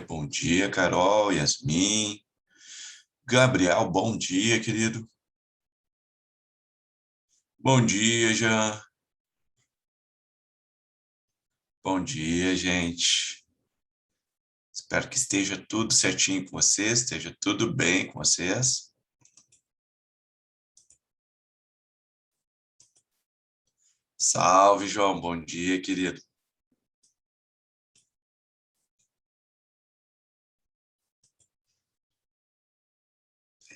Bom dia, Carol, Yasmin. Gabriel, bom dia, querido. Bom dia, Jean. Bom dia, gente. Espero que esteja tudo certinho com vocês, esteja tudo bem com vocês. Salve, João, bom dia, querido.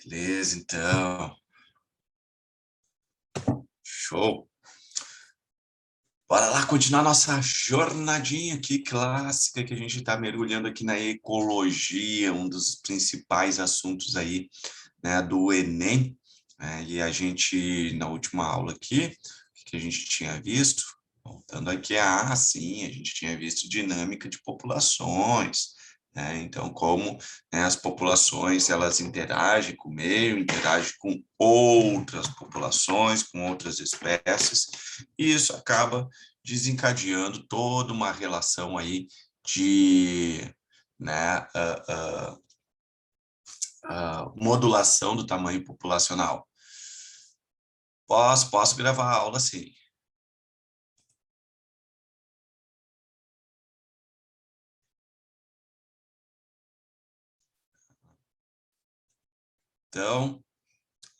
Beleza, então. Show. Bora lá continuar nossa jornadinha aqui clássica que a gente está mergulhando aqui na ecologia, um dos principais assuntos aí, né, do Enem. E a gente, na última aula aqui, o que a gente tinha visto? Voltando aqui, sim, a gente tinha visto dinâmica de populações, né? Então, como, né, as populações, elas interagem com o meio, interagem com outras populações, com outras espécies, e isso acaba desencadeando toda uma relação aí de, né, modulação do tamanho populacional. Posso gravar a aula, sim. Então,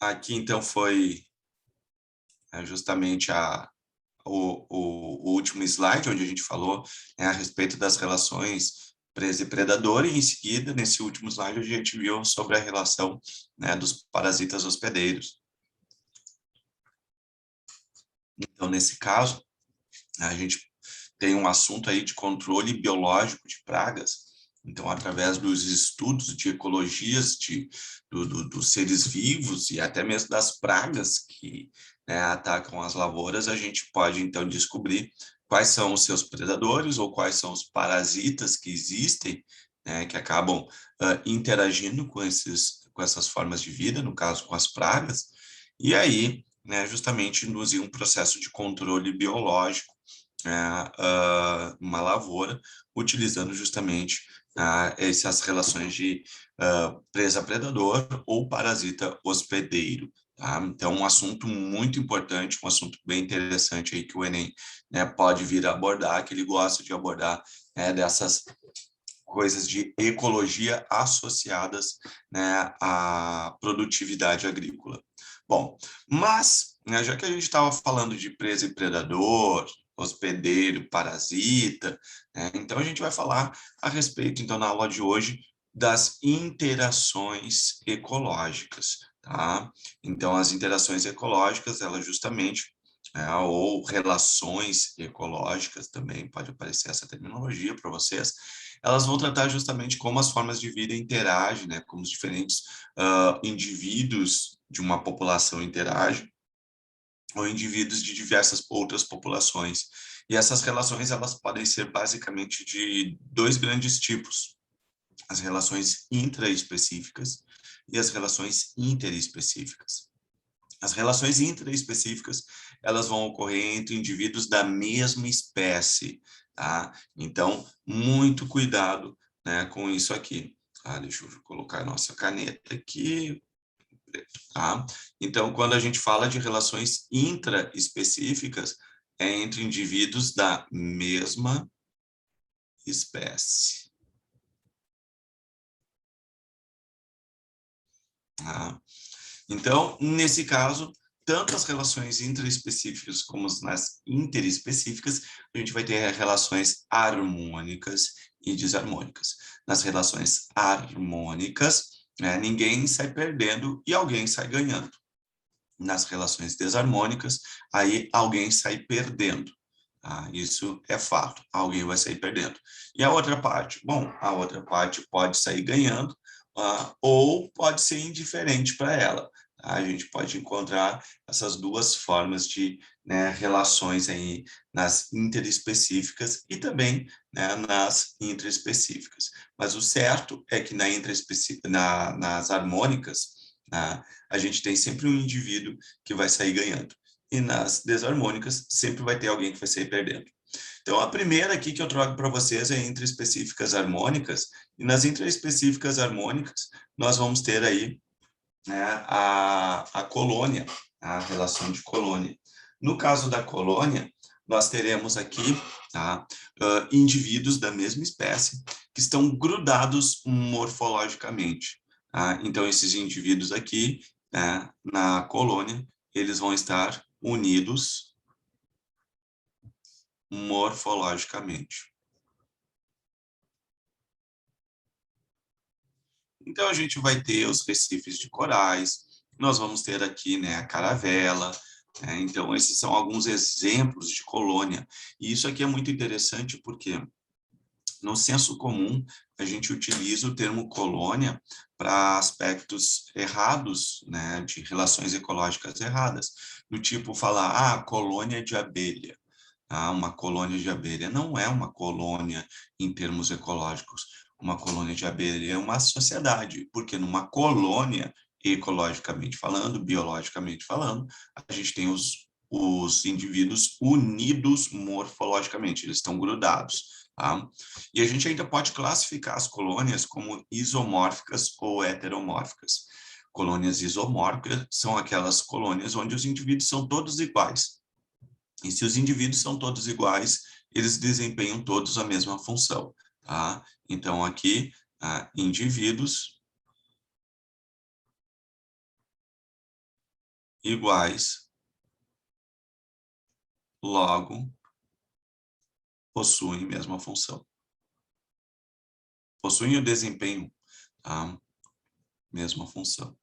aqui então foi justamente o último slide, onde a gente falou, né, a respeito das relações presa e predador, e em seguida, nesse último slide, a gente viu sobre a relação, né, dos parasitas hospedeiros. Então, nesse caso, a gente tem um assunto aí de controle biológico de pragas. Então, através dos estudos de ecologias dos seres vivos e até mesmo das pragas que, né, atacam as lavouras, a gente pode, então, descobrir quais são os seus predadores ou quais são os parasitas que existem, né, que acabam interagindo com essas formas de vida, no caso, com as pragas, e aí, né, justamente induzir um processo de controle biológico, uma lavoura, utilizando justamente essas relações de presa-predador ou parasita-hospedeiro. Tá? Então, um assunto muito importante, um assunto bem interessante aí que o Enem, né, pode vir a abordar, que ele gosta de abordar, né, dessas coisas de ecologia associadas, né, à produtividade agrícola. Bom, mas, né, já que a gente estava falando de presa e predador, hospedeiro, parasita, né, então a gente vai falar a respeito, então, na aula de hoje, das interações ecológicas, tá? Então, as interações ecológicas, elas justamente, ou relações ecológicas, também pode aparecer essa terminologia para vocês, elas vão tratar justamente como as formas de vida interagem, né, como os diferentes indivíduos de uma população interagem, ou indivíduos de diversas outras populações. E essas relações, elas podem ser basicamente de dois grandes tipos: as relações intraespecíficas e as relações interespecíficas. As relações intraespecíficas, elas vão ocorrer entre indivíduos da mesma espécie, tá? Então, muito cuidado, né, com isso aqui. Deixa eu colocar a nossa caneta aqui, tá? Então, quando a gente fala de relações intraespecíficas, é entre indivíduos da mesma espécie. Tá? Então, nesse caso, tanto as relações intraespecíficas como as interespecíficas, a gente vai ter relações harmônicas e desarmônicas. Nas relações harmônicas, né, ninguém sai perdendo e alguém sai ganhando. Nas relações desarmônicas, aí alguém sai perdendo. Isso é fato, alguém vai sair perdendo. E a outra parte? Bom, a outra parte pode sair ganhando, ou pode ser indiferente para ela. A gente pode encontrar essas duas formas de, né, relações aí nas interespecíficas e também, né, nas intraespecíficas. Mas o certo é que nas harmônicas, a gente tem sempre um indivíduo que vai sair ganhando. E nas desarmônicas, sempre vai ter alguém que vai sair perdendo. Então, a primeira aqui que eu trago para vocês é intraespecíficas harmônicas, e nas intraespecíficas harmônicas, nós vamos ter aí, né, a colônia, a relação de colônia. No caso da colônia, nós teremos aqui, tá, indivíduos da mesma espécie que estão grudados morfologicamente. Tá? Então, esses indivíduos aqui, né, na colônia, eles vão estar unidos morfologicamente. Então, a gente vai ter os recifes de corais, nós vamos ter aqui, né, a caravela, né? Então, esses são alguns exemplos de colônia. E isso aqui é muito interessante porque no senso comum a gente utiliza o termo colônia para aspectos errados, né, de relações ecológicas erradas, do tipo falar, colônia de abelha. Uma colônia de abelha não é uma colônia em termos ecológicos. Uma colônia de abelha é uma sociedade, porque numa colônia, ecologicamente falando, biologicamente falando, a gente tem os indivíduos unidos morfologicamente, eles estão grudados. Tá? E a gente ainda pode classificar as colônias como isomórficas ou heteromórficas. Colônias isomórficas são aquelas colônias onde os indivíduos são todos iguais. E se os indivíduos são todos iguais, eles desempenham todos a mesma função. Tá? Então, aqui, indivíduos iguais, logo, possuem a mesma função. Possuem o desempenho, a mesma função.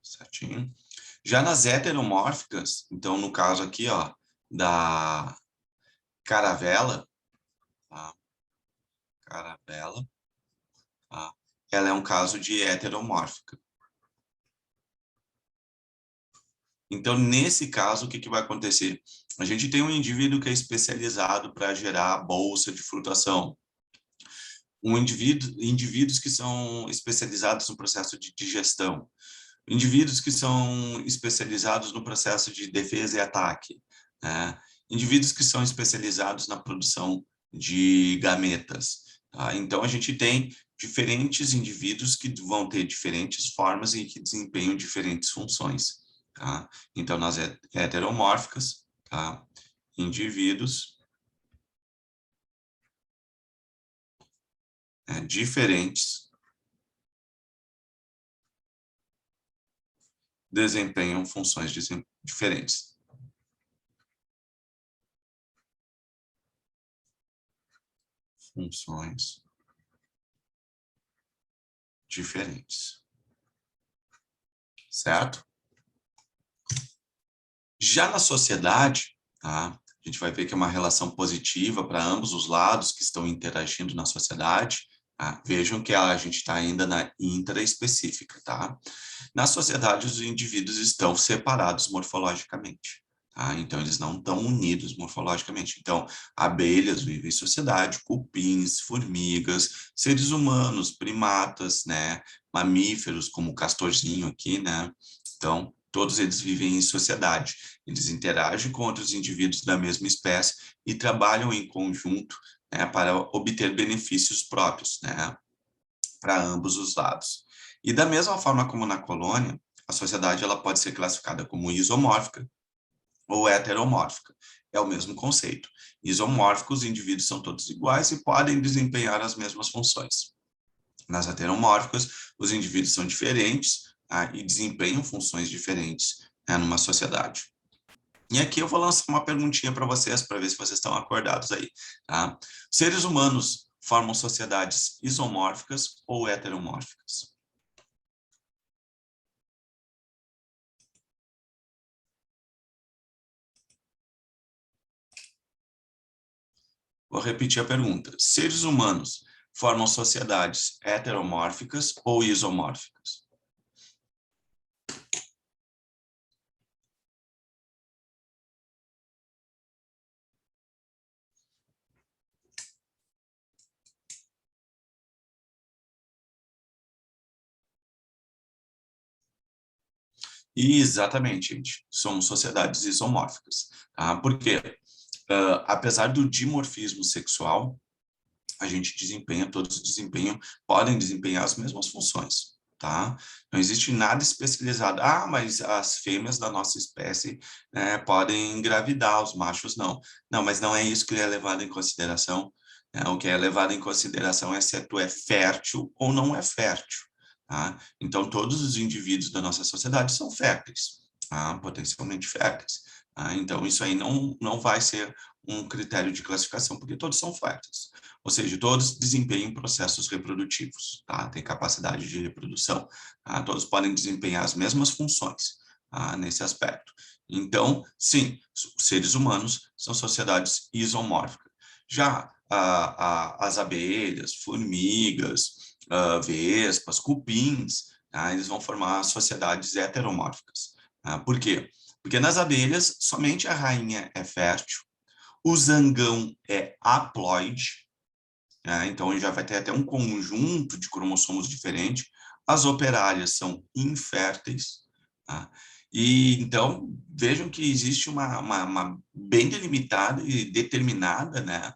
Certinho? Já nas heteromórficas, então, no caso aqui, ó, da caravela, tá? Caravela, tá? Ela é um caso de heteromórfica. Então, nesse caso, o que vai acontecer? A gente tem um indivíduo que é especializado para gerar bolsa de frutação. Indivíduos que são especializados no processo de digestão. Indivíduos que são especializados no processo de defesa e ataque. Né? Indivíduos que são especializados na produção de gametas. Tá? Então, a gente tem diferentes indivíduos que vão ter diferentes formas e que desempenham diferentes funções. Tá? Então, nas heteromórficas, tá? Indivíduos diferentes desempenham funções diferentes. Funções diferentes. Certo? Já na sociedade, tá? A gente vai ver que é uma relação positiva para ambos os lados que estão interagindo na sociedade. Tá? Vejam que a gente está ainda na intraespecífica, tá? Na sociedade, os indivíduos estão separados morfologicamente. Tá? Então, eles não estão unidos morfologicamente. Então, abelhas vivem em sociedade, cupins, formigas, seres humanos, primatas, né? Mamíferos, como o castorzinho aqui, né? Então, todos eles vivem em sociedade. Eles interagem com outros indivíduos da mesma espécie e trabalham em conjunto, né, para obter benefícios próprios, né, para ambos os lados. E da mesma forma como na colônia, a sociedade ela pode ser classificada como isomórfica ou heteromórfica. É o mesmo conceito. Isomórficos, os indivíduos são todos iguais e podem desempenhar as mesmas funções. Nas heteromórficas, os indivíduos são diferentes, e desempenham funções diferentes, né, numa sociedade. E aqui eu vou lançar uma perguntinha para vocês, para ver se vocês estão acordados aí. Tá? Seres humanos formam sociedades isomórficas ou heteromórficas? Vou repetir a pergunta. Seres humanos formam sociedades heteromórficas ou isomórficas? Exatamente, gente. Somos sociedades isomórficas. Tá? Porque, apesar do dimorfismo sexual, a gente desempenha, todos desempenham, podem desempenhar as mesmas funções, tá? Não existe nada especializado. Ah, mas as fêmeas da nossa espécie, né, podem engravidar, os machos não. Não, mas não é isso que é levado em consideração. Né? O que é levado em consideração é se tu é fértil ou não é fértil, tá? Então, todos os indivíduos da nossa sociedade são férteis, tá? Potencialmente férteis. Tá? Então, isso aí não vai ser um critério de classificação, porque todos são férteis. Ou seja, todos desempenham processos reprodutivos, tá? Tem capacidade de reprodução, tá? Todos podem desempenhar as mesmas funções, tá? Nesse aspecto. Então, sim, os seres humanos são sociedades isomórficas. Já as abelhas, formigas, vespas, cupins, tá? Eles vão formar sociedades heteromórficas. Tá? Por quê? Porque nas abelhas, somente a rainha é fértil, o zangão é haploide, né? Então já vai ter até um conjunto de cromossomos diferente. As operárias são inférteis, tá? E então vejam que existe uma bem delimitada e determinada, né,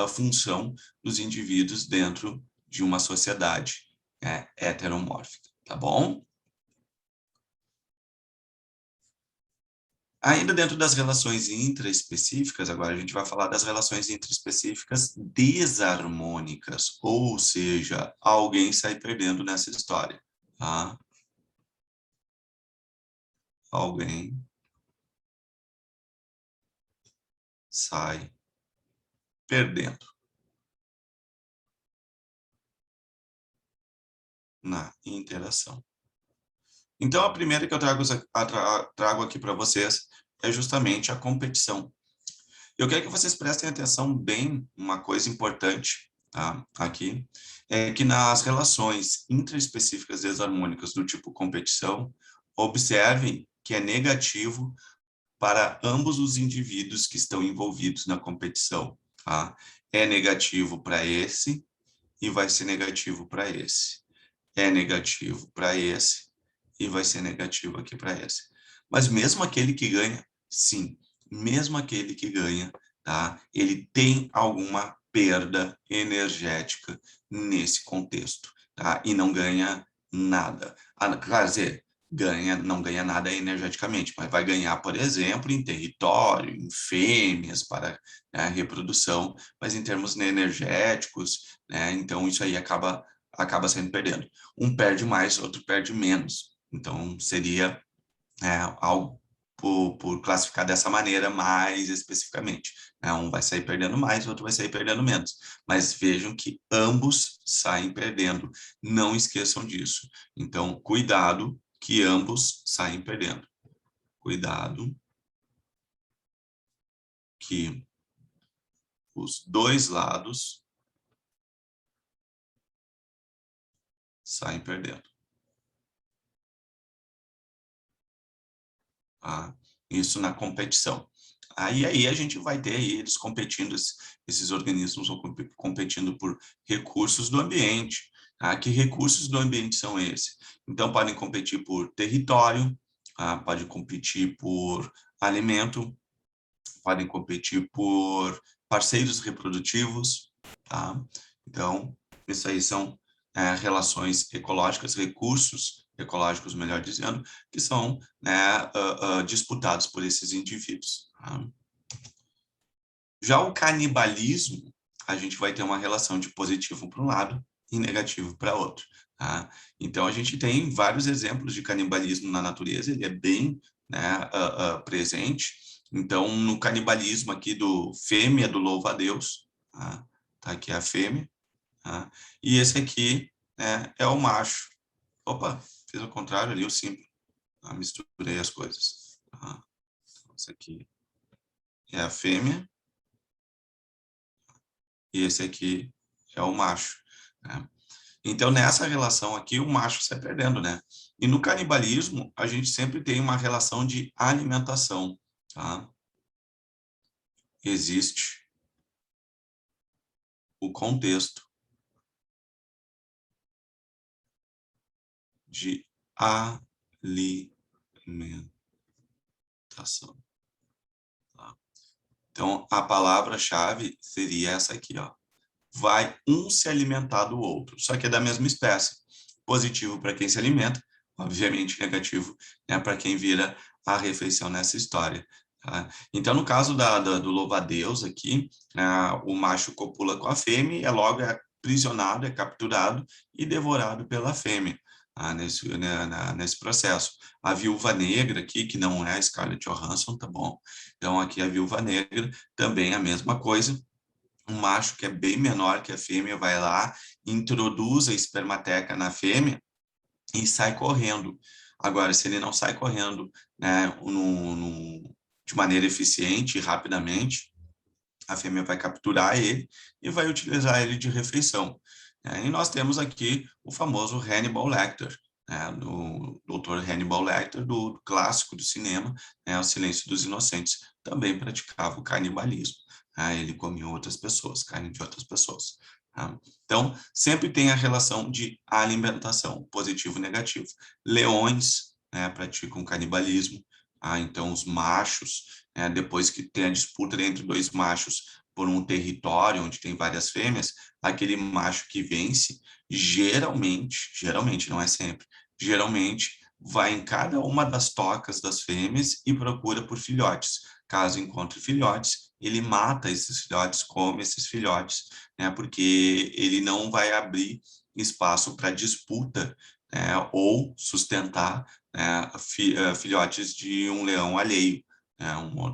função dos indivíduos dentro de uma sociedade, né, heteromórfica, tá bom? Ainda dentro das relações intraespecíficas, agora a gente vai falar das relações intraespecíficas desarmônicas, ou seja, alguém sai perdendo nessa história, tá? Alguém sai perdendo na interação. Então, a primeira que eu trago aqui para vocês é justamente a competição. Eu quero que vocês prestem atenção bem, uma coisa importante, tá? Aqui, é que nas relações intraespecíficas desarmônicas do tipo competição, observem que é negativo para ambos os indivíduos que estão envolvidos na competição, tá? É negativo para esse e vai ser negativo para esse. É negativo para esse e vai ser negativo aqui para esse. Mas mesmo aquele que ganha, sim, mesmo aquele que ganha, tá? Ele tem alguma perda energética nesse contexto, tá? E não ganha nada. Quer dizer, não ganha nada energeticamente, mas vai ganhar, por exemplo, em território, em fêmeas para, né, reprodução, mas em termos energéticos, né? Então isso aí acaba sendo perdendo. Um perde mais, outro perde menos. Então, seria algo por classificar dessa maneira mais especificamente. Né? Um vai sair perdendo mais, o outro vai sair perdendo menos. Mas vejam que ambos saem perdendo. Não esqueçam disso. Então, cuidado que ambos saem perdendo. Cuidado que os dois lados saem perdendo. Tá? Isso na competição. Aí a gente vai ter aí eles competindo, esses organismos vão competindo por recursos do ambiente. Tá? Que recursos do ambiente são esses? Então, podem competir por território, tá? Pode competir por alimento, podem competir por parceiros reprodutivos. Tá? Então, isso aí são relações ecológicas, recursos ecológicos, melhor dizendo, que são, né, disputados por esses indivíduos. Tá? Já o canibalismo, a gente vai ter uma relação de positivo para um lado e negativo para outro. Tá? Então, a gente tem vários exemplos de canibalismo na natureza, ele é bem, né, presente. Então, no canibalismo aqui do fêmea do louva-a-Deus, tá aqui a fêmea, tá? E esse aqui, né, é o macho. Opa, fiz o contrário ali, o símbolo. Misturei as coisas. Tá? Então, esse aqui é a fêmea e esse aqui é o macho. Né? Então, nessa relação aqui, o macho sai perdendo, né? E no canibalismo, a gente sempre tem uma relação de alimentação, tá? Existe o contexto de alimentação. alimentação. Tá? Então, a palavra-chave seria essa aqui, ó. Vai um se alimentar do outro, só que é da mesma espécie. Positivo para quem se alimenta, obviamente negativo, né, para quem vira a refeição nessa história. Tá? Então, no caso do louva-a-Deus aqui, o macho copula com a fêmea e logo é aprisionado, é capturado e devorado pela fêmea. Nesse processo. A Viúva Negra aqui, que não é a Scarlett Johansson, tá bom? Então, aqui a Viúva Negra também é a mesma coisa. Um macho que é bem menor que a fêmea vai lá, introduz a espermateca na fêmea e sai correndo. Agora, se ele não sai correndo, né, de maneira eficiente e rapidamente, a fêmea vai capturar ele e vai utilizar ele de refeição. E nós temos aqui o famoso Hannibal Lecter, do Dr. Hannibal Lecter, do clássico do cinema, O Silêncio dos Inocentes, também praticava o canibalismo. Ele comia outras pessoas, carne de outras pessoas. Então, sempre tem a relação de alimentação, positivo e negativo. Leões praticam canibalismo, então os machos, depois que tem a disputa entre dois machos por um território onde tem várias fêmeas, aquele macho que vence, geralmente, não é sempre, geralmente vai em cada uma das tocas das fêmeas e procura por filhotes. Caso encontre filhotes, ele mata esses filhotes, come esses filhotes, porque ele não vai abrir espaço para disputa, ou sustentar filhotes de um leão alheio,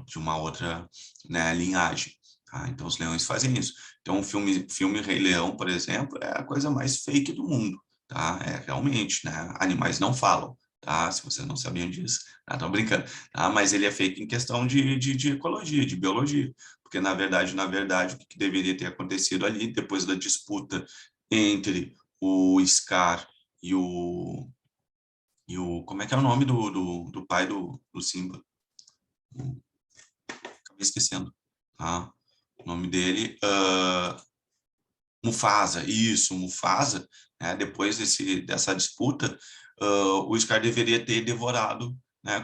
de uma outra linhagem. Tá? Então, os leões fazem isso. Então, o filme Rei Leão, por exemplo, é a coisa mais fake do mundo. Tá? Realmente, animais não falam. Tá? Se vocês não sabiam disso, estou brincando. Tá? Mas ele é fake em questão de ecologia, de biologia. Porque, na verdade, o que deveria ter acontecido ali, depois da disputa entre o Scar e o como é que é o nome do pai do Simba? Acabei esquecendo. Tá? O nome dele, Mufasa, isso, Mufasa, depois dessa disputa, o Scar deveria ter devorado,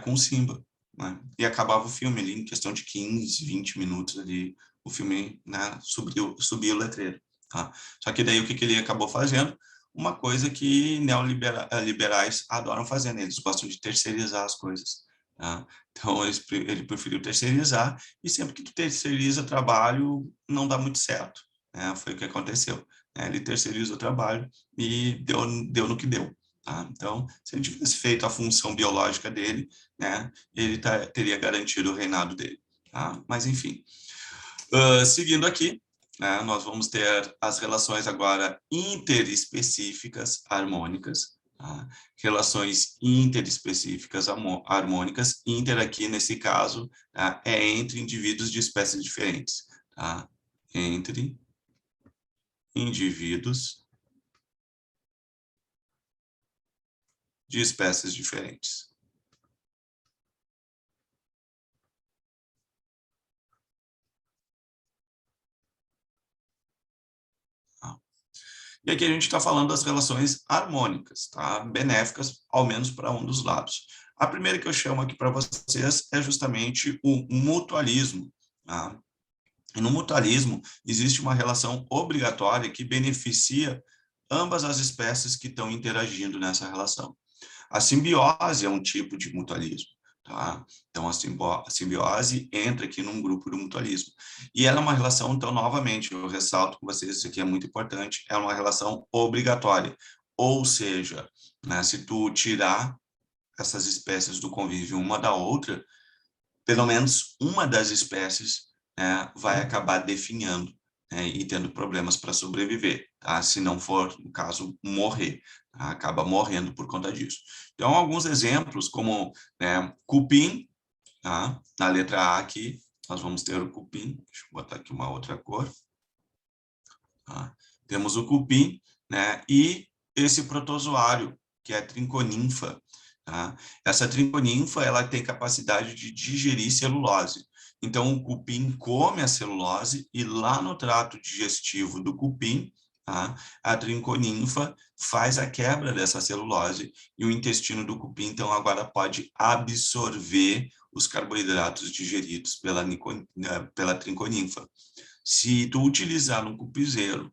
com o Simba, e acabava o filme ali, em questão de 15, 20 minutos ali, o filme, subiu o letreiro. Tá? Só que daí o que ele acabou fazendo? Uma coisa que neoliberais adoram fazer, né? Eles gostam de terceirizar as coisas. Tá? Então, ele preferiu terceirizar, e sempre que tu terceiriza trabalho, não dá muito certo. Foi o que aconteceu. Ele terceirizou o trabalho e deu no que deu. Tá? Então, se ele tivesse feito a função biológica dele, ele teria garantido o reinado dele. Tá? Mas, enfim. Seguindo aqui, nós vamos ter as relações agora interespecíficas harmônicas. Tá? Relações interespecíficas harmônicas. Inter aqui, nesse caso, é entre indivíduos de espécies diferentes. Tá? Entre indivíduos de espécies diferentes. Tá? E aqui a gente está falando das relações harmônicas, tá? Benéficas, ao menos para um dos lados. A primeira que eu chamo aqui para vocês é justamente o mutualismo. Tá? E no mutualismo existe uma relação obrigatória que beneficia ambas as espécies que estão interagindo nessa relação. A simbiose é um tipo de mutualismo. Tá? Então, a simbiose entra aqui num grupo do mutualismo. E ela é uma relação, então, novamente, eu ressalto com vocês, isso aqui é muito importante, é uma relação obrigatória. Ou seja, se tu tirar essas espécies do convívio uma da outra, pelo menos uma das espécies vai acabar definhando e tendo problemas para sobreviver, tá? Se não for, no caso, morrer, tá? Acaba morrendo por conta disso. Então, alguns exemplos, como cupim, tá? Na letra A aqui, nós vamos ter o cupim, deixa eu botar aqui uma outra cor. Tá? Temos o cupim, e esse protozoário, que é a trinconinfa. Tá? Essa trinconinfa, ela tem capacidade de digerir celulose. Então, o cupim come a celulose e lá no trato digestivo do cupim, tá? A trinconinfa faz a quebra dessa celulose e o intestino do cupim, então, agora pode absorver os carboidratos digeridos pela trinconinfa. Se tu utilizar no cupizeiro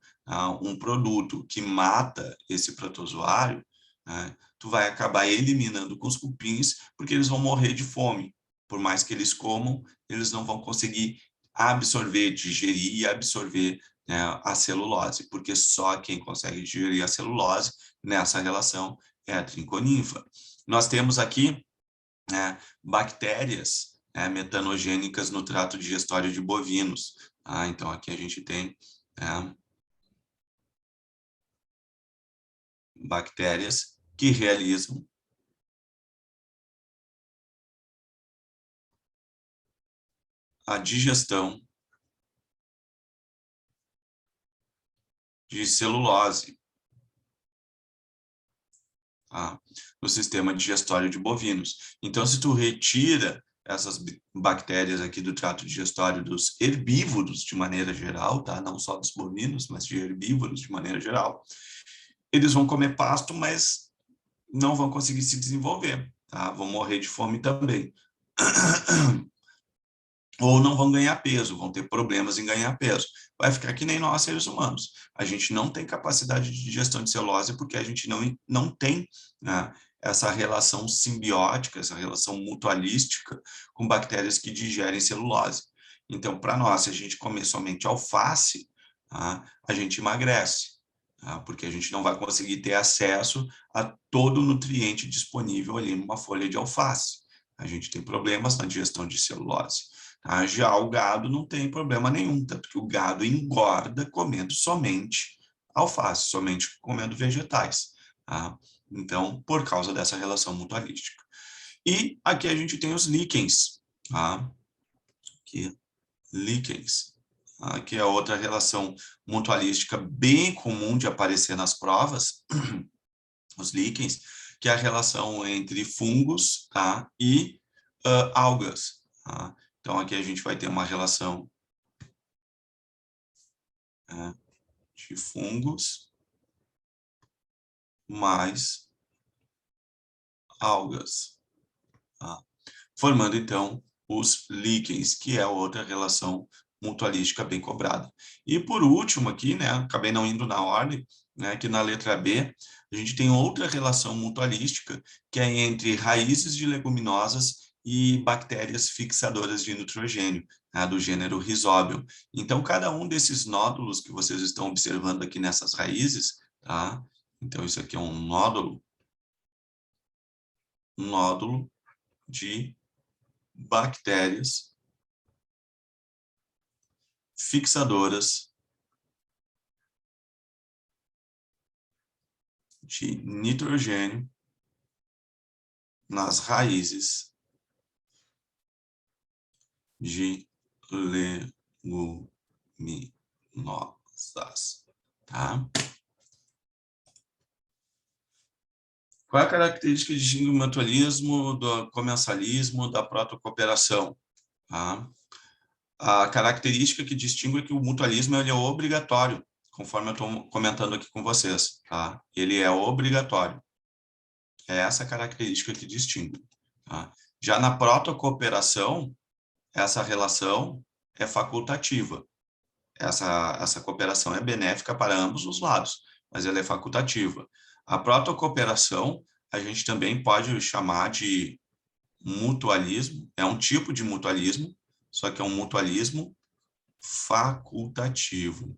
um produto que mata esse protozoário, né, tu vai acabar eliminando com os cupins, porque eles vão morrer de fome. Por mais que eles comam, eles não vão conseguir absorver, digerir e absorver, né, a celulose, porque só quem consegue digerir a celulose nessa relação é a trinconinfa. Nós temos aqui, né, bactérias, né, metanogênicas no trato digestório de bovinos. Então, aqui a gente tem, né, bactérias que realizam a digestão de celulose, tá, no sistema digestório de bovinos. Então, se tu retira essas bactérias aqui do trato digestório dos herbívoros de maneira geral, tá? Não só dos bovinos, mas de herbívoros de maneira geral, eles vão comer pasto, mas não vão conseguir se desenvolver, tá? Vão morrer de fome também. Ou não vão ganhar peso, vão ter problemas em ganhar peso. Vai ficar que nem nós, seres humanos. A gente não tem capacidade de digestão de celulose porque a gente não tem, né, essa relação simbiótica, essa relação mutualística com bactérias que digerem celulose. Então, para nós, se a gente comer somente alface, tá, a gente emagrece, tá, porque a gente não vai conseguir ter acesso a todo o nutriente disponível ali numa folha de alface. A gente tem problemas na digestão de celulose. Já o gado não tem problema nenhum, tanto que o gado engorda comendo somente alface, somente comendo vegetais. Tá? Então, por causa dessa relação mutualística. E aqui a gente tem os líquens. Tá? Aqui, líquens. Aqui é outra relação mutualística bem comum de aparecer nas provas, os líquens, que é a relação entre fungos, tá, e algas. Tá? Então, aqui a gente vai ter uma relação, né, de fungos mais algas, tá? Formando, então, os líquens, que é outra relação mutualística bem cobrada. E, por último, aqui, né, acabei não indo na ordem, né, que na letra B, a gente tem outra relação mutualística, que é entre raízes de leguminosas e bactérias fixadoras de nitrogênio, né, do gênero Rhizobium. Então, cada um desses nódulos que vocês estão observando aqui nessas raízes, tá? Então, isso aqui é um nódulo de bactérias fixadoras de nitrogênio nas raízes de leguminosas, tá? Qual é a característica que distingue o mutualismo do comensalismo da protocooperação? Tá? A característica que distingue é que o mutualismo ele é obrigatório, conforme eu estou comentando aqui com vocês. Tá? Ele é obrigatório. É essa característica que distingue. Tá? Já na protocooperação, essa relação é facultativa. Essa cooperação é benéfica para ambos os lados, mas ela é facultativa. A protocooperação, a gente também pode chamar de mutualismo, é um tipo de mutualismo, só que é um mutualismo facultativo.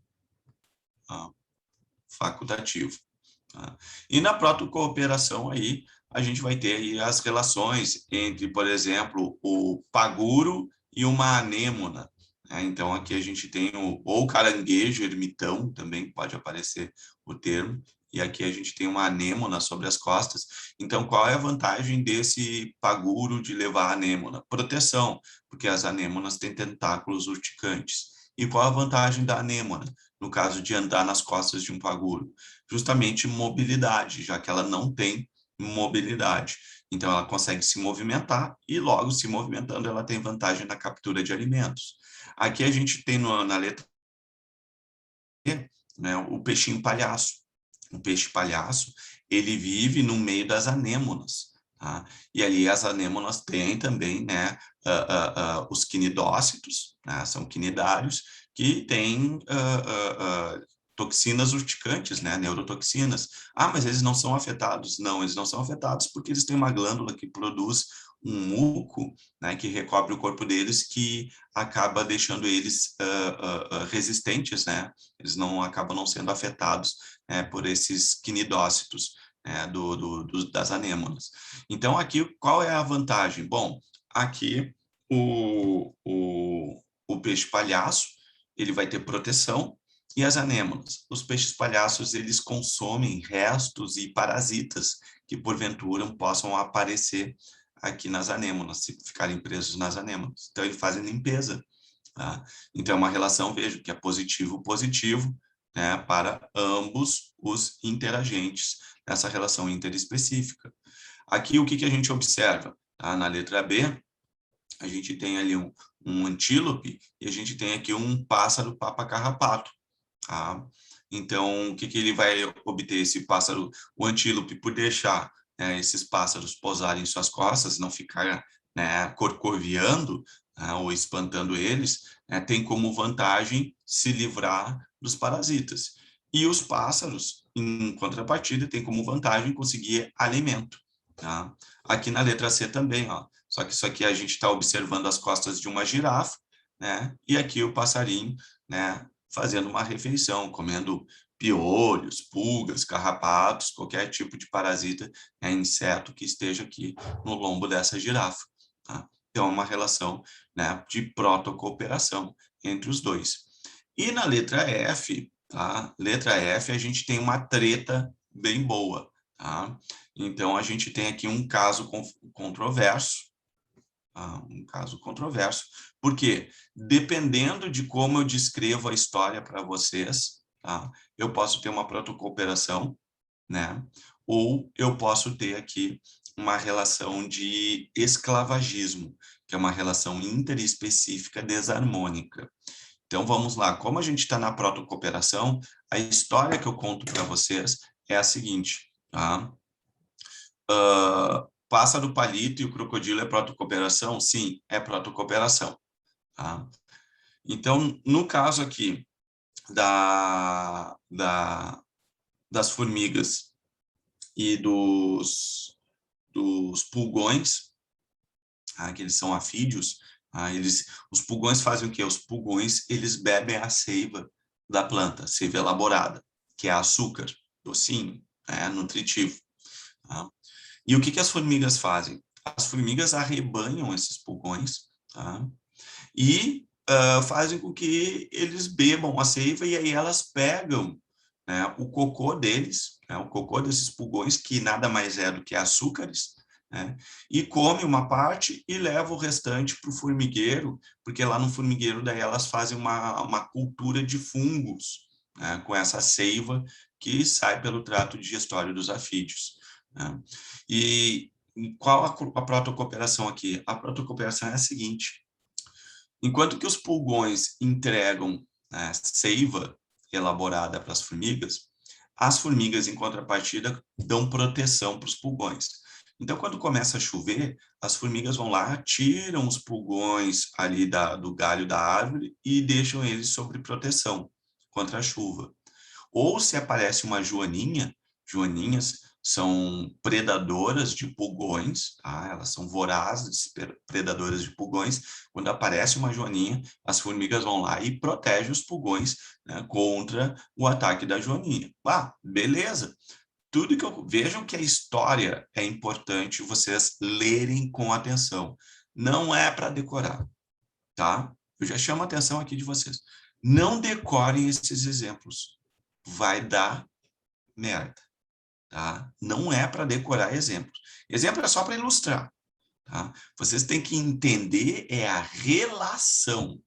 Tá? Facultativo. Tá? E na protocooperação aí, a gente vai ter aí as relações entre, por exemplo, o paguro e uma anêmona. Né? Então, aqui a gente tem ou caranguejo ermitão, também pode aparecer o termo, e aqui a gente tem uma anêmona sobre as costas. Então, qual é a vantagem desse paguro de levar a anêmona? Proteção, porque as anêmonas têm tentáculos urticantes. E qual a vantagem da anêmona, no caso de andar nas costas de um paguro? Justamente mobilidade, já que ela não tem mobilidade. Então, ela consegue se movimentar e, logo, se movimentando, ela tem vantagem na captura de alimentos. Aqui a gente tem na letra E né, o peixinho palhaço. O peixe palhaço, ele vive no meio das anêmonas, tá? E ali as anêmonas têm também, né, os quinidócitos, né, são quinidários, que têm toxinas urticantes, né, neurotoxinas. Ah, mas eles não são afetados? Não, eles não são afetados porque eles têm uma glândula que produz um muco, né, que recobre o corpo deles, que acaba deixando eles resistentes, né? Eles não acabam não sendo afetados por esses quinidócitos, das anêmonas. Então, aqui, qual é a vantagem? Bom, aqui o peixe palhaço, ele vai ter proteção, e as anêmonas? Os peixes palhaços, eles consomem restos e parasitas que, porventura, possam aparecer aqui nas anêmonas, se ficarem presos nas anêmonas. Então, eles fazem limpeza. Tá? Então, é uma relação, vejo, que é positivo-positivo, né, para ambos os interagentes nessa relação interespecífica. Aqui, o que a gente observa? Tá? Na letra B, a gente tem ali um antílope e a gente tem aqui um pássaro papa-carrapato. Tá? Então, o que ele vai obter, esse pássaro, o antílope, por deixar, né, esses pássaros pousarem em suas costas, não ficar, né, corcoviando, né, ou espantando eles, né, tem como vantagem se livrar dos parasitas. E os pássaros, em contrapartida, tem como vantagem conseguir alimento. Tá? Aqui na letra C também, ó. Só que isso aqui a gente está observando as costas de uma girafa, né? E aqui o passarinho, né, fazendo uma refeição, comendo piolhos, pulgas, carrapatos, qualquer tipo de parasita, né, inseto que esteja aqui no lombo dessa girafa. Tá? Então, é uma relação, né, de protocooperação entre os dois. E na letra F, tá? Letra F, a gente tem uma treta bem boa. Tá? Então, a gente tem aqui um caso controverso, um caso controverso, porque dependendo de como eu descrevo a história para vocês, tá? Eu posso ter uma protocooperação, né? Ou eu posso ter aqui uma relação de esclavagismo, que é uma relação interespecífica desarmônica. Então, vamos lá. Como a gente está na protocooperação, a história que eu conto para vocês é a seguinte, tá? Pássaro palito e o crocodilo é protocooperação? Sim, é protocooperação. Tá? Então, no caso aqui das formigas e dos pulgões, tá? Que eles são afídeos, tá? Os pulgões fazem o quê? Os pulgões, eles bebem a seiva da planta, seiva elaborada, que é açúcar, docinho, nutritivo. Tá? E o que as formigas fazem? As formigas arrebanham esses pulgões, tá? E fazem com que eles bebam a seiva e aí elas pegam, né, o cocô deles, né, o cocô desses pulgões, que nada mais é do que açúcares, né, e come uma parte e leva o restante para o formigueiro, porque lá no formigueiro daí elas fazem uma cultura de fungos, né, com essa seiva que sai pelo trato digestório dos afídeos. Né? E qual a protocooperação aqui? A protocooperação é a seguinte: enquanto que os pulgões entregam, né, seiva elaborada para as formigas, em contrapartida, dão proteção para os pulgões. Então, quando começa a chover, as formigas vão lá, tiram os pulgões ali do galho da árvore e deixam eles sob proteção contra a chuva. Ou se aparece uma joaninha, joaninhas são predadoras de pulgões, tá? Elas são vorazes, predadoras de pulgões. Quando aparece uma joaninha, as formigas vão lá e protegem os pulgões, né, contra o ataque da joaninha. Beleza. Tudo que vejam que a história é importante vocês lerem com atenção. Não é para decorar, tá? Eu já chamo a atenção aqui de vocês. Não decorem esses exemplos. Vai dar merda, tá? Não é para decorar exemplos. Exemplo é só para ilustrar, tá? Vocês têm que entender a relação,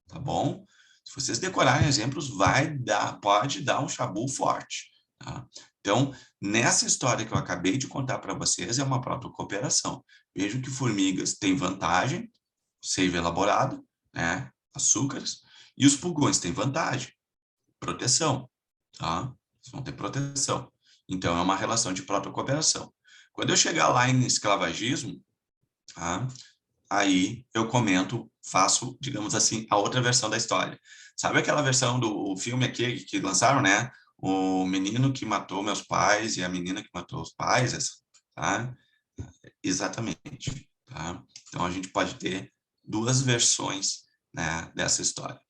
tá bom? Se vocês decorarem exemplos, pode dar um chabu forte, tá? Então, nessa história que eu acabei de contar para vocês, é uma protocooperação. Vejam que formigas têm vantagem, seiva elaborada, né? Açúcares, e os pulgões têm vantagem, proteção. tá? Eles vão ter proteção. Então, é uma relação de própria cooperação. Quando eu chegar lá em escravagismo, tá? Aí eu comento, faço, digamos assim, a outra versão da história. Sabe aquela versão do filme aqui que lançaram, né? O menino que matou meus pais e a menina que matou os pais, tá? Exatamente, tá? Então a gente pode ter duas versões, né, dessa história.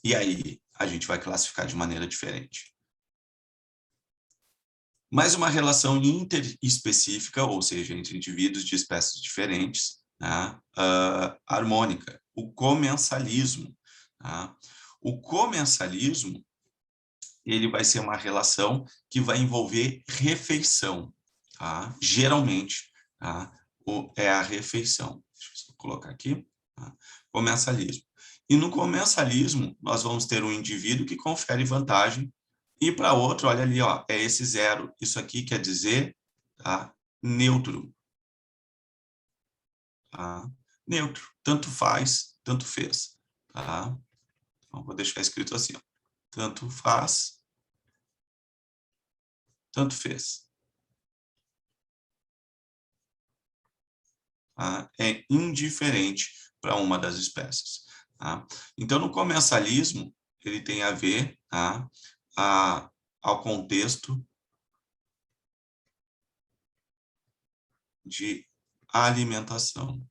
E aí a gente vai classificar de maneira diferente. Mais uma relação interespecífica, ou seja, entre indivíduos de espécies diferentes, né? Harmônica, o comensalismo. Tá? O comensalismo, ele vai ser uma relação que vai envolver refeição, tá? Geralmente, tá? É a refeição. Deixa eu só colocar aqui, tá? Comensalismo. E no comensalismo, nós vamos ter um indivíduo que confere vantagem e para outro, olha ali, ó, é esse zero. Isso aqui quer dizer, tá? Neutro. Tá? Neutro. Tanto faz, tanto fez. Tá? Então, vou deixar escrito assim, ó. Tanto faz, tanto fez. Tá? É indiferente para uma das espécies. Tá? Então, no comensalismo, ele tem a ver, tá? Ao contexto de alimentação.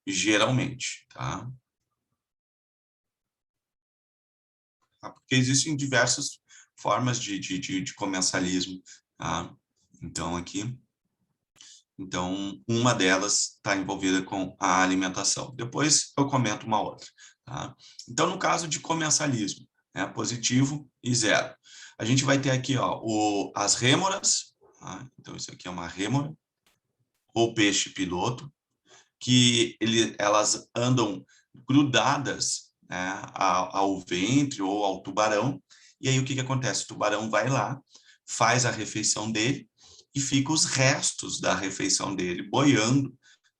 Geralmente, tá? Porque existem diversas formas de comensalismo, tá? Então, aqui, então, uma delas está envolvida com a alimentação. Depois eu comento uma outra, tá? Então, no caso de comensalismo, né, positivo e zero, a gente vai ter aqui, ó, as rêmoras, tá? Então, isso aqui é uma rêmora, ou peixe piloto, que elas andam grudadas, né, ao ventre ou ao tubarão, e aí o que acontece? O tubarão vai lá, faz a refeição dele, e fica os restos da refeição dele boiando,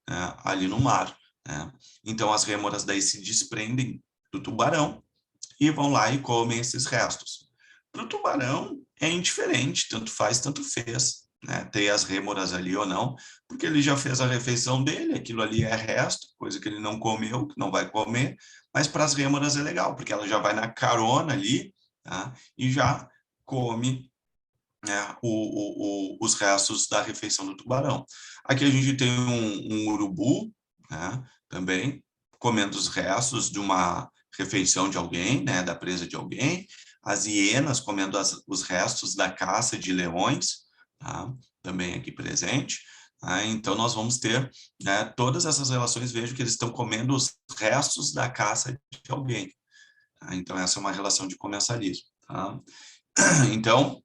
né, ali no mar. Né? Então as rêmoras daí se desprendem do tubarão e vão lá e comem esses restos. Para o tubarão é indiferente, tanto faz, tanto fez, né? Ter as rêmoras ali ou não, porque ele já fez a refeição dele, aquilo ali é resto, coisa que ele não comeu, que não vai comer, mas para as rêmoras é legal, porque ela já vai na carona ali, tá? E já come, né, os restos da refeição do tubarão. Aqui a gente tem um urubu, né, também, comendo os restos de uma refeição de alguém, né, da presa de alguém, as hienas comendo os restos da caça de leões, tá, também aqui presente. Tá? Então, nós vamos ter, né, todas essas relações, vejo que eles estão comendo os restos da caça de alguém. Tá? Então, essa é uma relação de comensalismo. Tá? Então,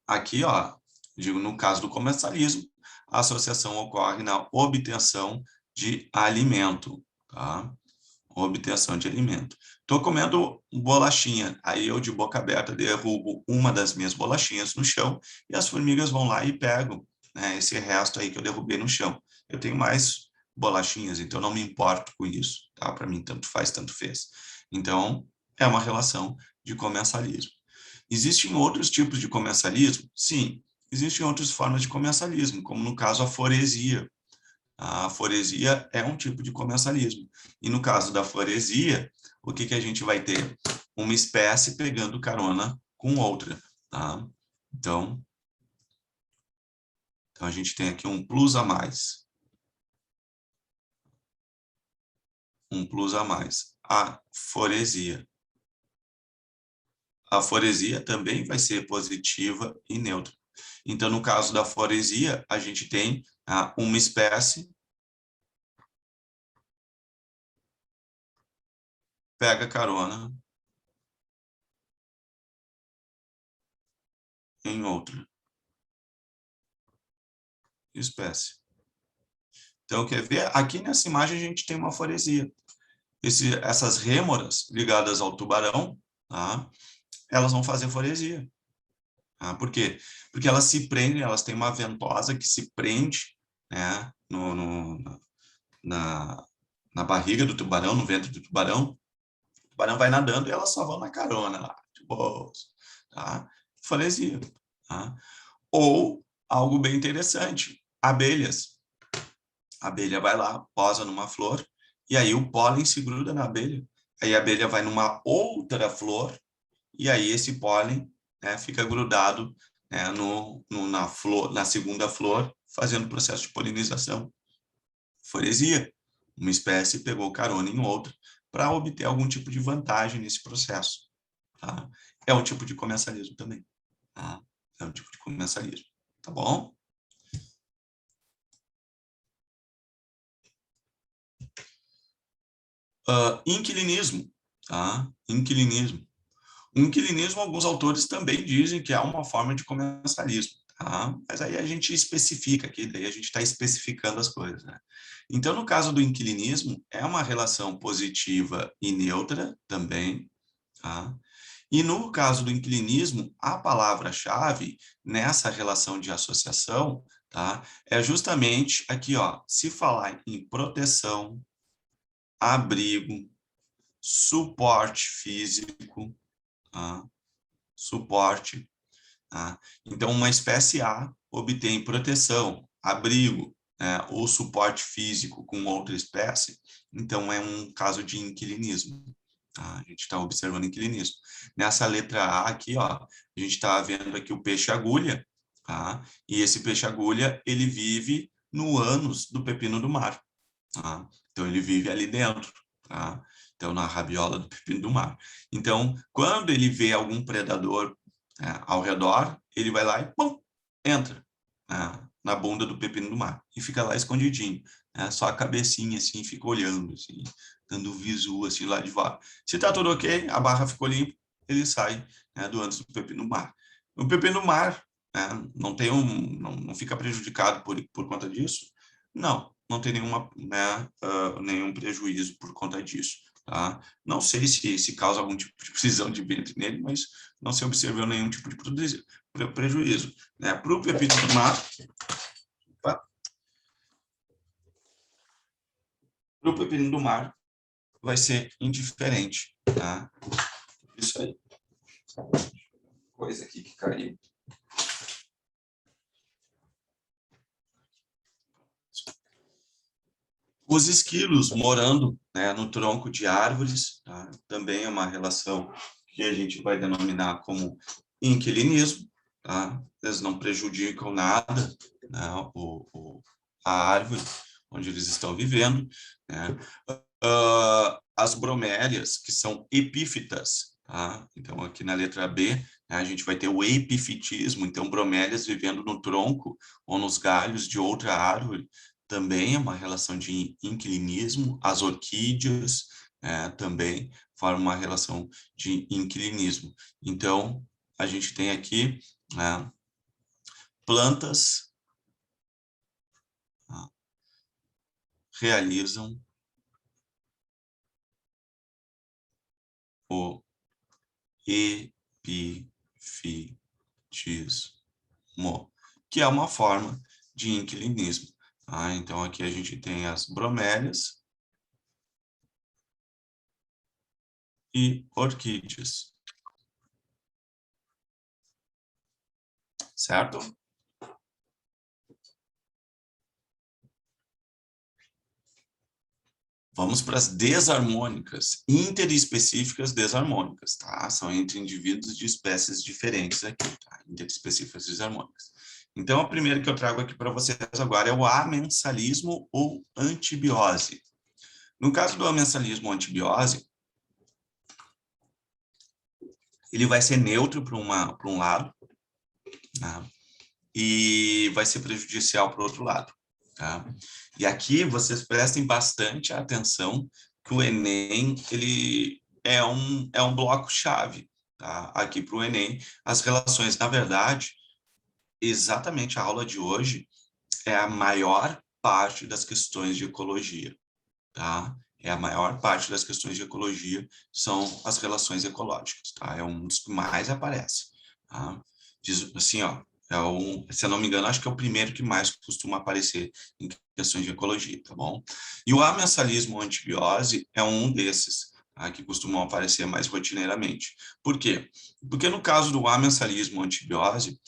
aqui, ó, digo, no caso do comensalismo, a associação ocorre na obtenção de alimento, tá? Obtenção de alimento. Estou comendo bolachinha, aí eu de boca aberta derrubo uma das minhas bolachinhas no chão e as formigas vão lá e pegam, né, esse resto aí que eu derrubei no chão. Eu tenho mais bolachinhas, então não me importo com isso, tá? Para mim tanto faz, tanto fez. Então, é uma relação de comensalismo. Existem outros tipos de comensalismo? Sim, existem outras formas de comensalismo, como no caso a foresia. A foresia é um tipo de comensalismo. E no caso da foresia, o que a gente vai ter? Uma espécie pegando carona com outra. Tá? Então, a gente tem aqui um plus a mais. Um plus a mais. A foresia. A foresia também vai ser positiva e neutra. Então, no caso da foresia, a gente tem uma espécie pega carona em outra espécie. Então, quer ver? Aqui nessa imagem a gente tem uma foresia. Essas rêmoras ligadas ao tubarão, tá? Elas vão fazer foresia. Tá? Por quê? Porque elas se prendem, elas têm uma ventosa que se prende, né, na, na barriga do tubarão, no ventre do tubarão, tubarão vai nadando e elas só vão na carona lá, de boas, tá? Faresia, tá? Ou algo bem interessante, abelhas. A abelha vai lá, posa numa flor, e aí o pólen se gruda na abelha. Aí a abelha vai numa outra flor, e aí esse pólen, né, fica grudado, né, na flor, na segunda flor, fazendo o processo de polinização. Foresia. Uma espécie pegou carona em outra para obter algum tipo de vantagem nesse processo. Tá? É um tipo de comensalismo também. Tá? É um tipo de comensalismo. Tá bom? Inquilinismo. Tá? Inquilinismo. O inquilinismo, alguns autores também dizem que é uma forma de comensalismo, tá? Mas aí a gente especifica aqui, daí a gente está especificando as coisas, né? Então, no caso do inquilinismo, é uma relação positiva e neutra também, tá? E no caso do inquilinismo, a palavra-chave nessa relação de associação, tá? É justamente aqui, ó, se falar em proteção, abrigo, suporte físico, tá? Suporte. Tá? Então, uma espécie A obtém proteção, abrigo, né, ou suporte físico com outra espécie, então é um caso de inquilinismo. Tá? A gente está observando inquilinismo. Nessa letra A aqui, ó, a gente está vendo aqui o peixe-agulha, tá? E esse peixe-agulha, ele vive no ânus do pepino do mar. Tá? Então, ele vive ali dentro. Tá? Então, na rabiola do pepino do mar. Então, quando ele vê algum predador ao redor, ele vai lá e pum, entra na bunda do pepino do mar e fica lá escondidinho, só a cabecinha assim, fica olhando, assim, dando visu assim lá de fora. Se tá tudo ok, a barra ficou limpa, ele sai do ânus do pepino do mar. O pepino do mar não tem não fica prejudicado por conta disso? Não, não tem nenhum prejuízo por conta disso. Tá? Não sei se causa algum tipo de prisão de ventre nele, mas não se observou nenhum tipo de prejuízo. Né? Para o pepino do mar, vai ser indiferente. Tá? Isso aí. Coisa aqui que caiu. Os esquilos morando no tronco de árvores, tá? Também é uma relação que a gente vai denominar como inquilinismo. Tá? Eles não prejudicam nada, né, a árvore onde eles estão vivendo. Né? As bromélias, que são epífitas. Tá? Então, aqui na letra B, né, a gente vai ter o epifitismo, então bromélias vivendo no tronco ou nos galhos de outra árvore, também é uma relação de inquilinismo. As orquídeas também formam uma relação de inquilinismo. Então, a gente tem aqui plantas realizam o epifitismo, que é uma forma de inquilinismo. Tá? Então, aqui a gente tem as bromélias e orquídeas. Certo? Vamos para as desarmônicas, interespecíficas desarmônicas, tá? São entre indivíduos de espécies diferentes aqui, tá? Interespecíficas desarmônicas. Então, a primeira que eu trago aqui para vocês agora é o amensalismo ou antibiose. No caso do amensalismo ou antibiose, ele vai ser neutro para um lado, tá? E vai ser prejudicial para o outro lado. Tá? E aqui vocês prestem bastante atenção que o Enem ele é um bloco-chave. Tá? Aqui para o Enem, as relações, na verdade, exatamente a aula de hoje é a maior parte das questões de ecologia. Tá? É a maior parte das questões de ecologia são as relações ecológicas. Tá? É um dos que mais aparece. Tá? Diz assim, ó, se eu não me engano, acho que é o primeiro que mais costuma aparecer em questões de ecologia, tá bom? E o amensalismo ou antibiose é um desses, tá? Que costumam aparecer mais rotineiramente. Por quê? Porque no caso do amensalismo antibiose,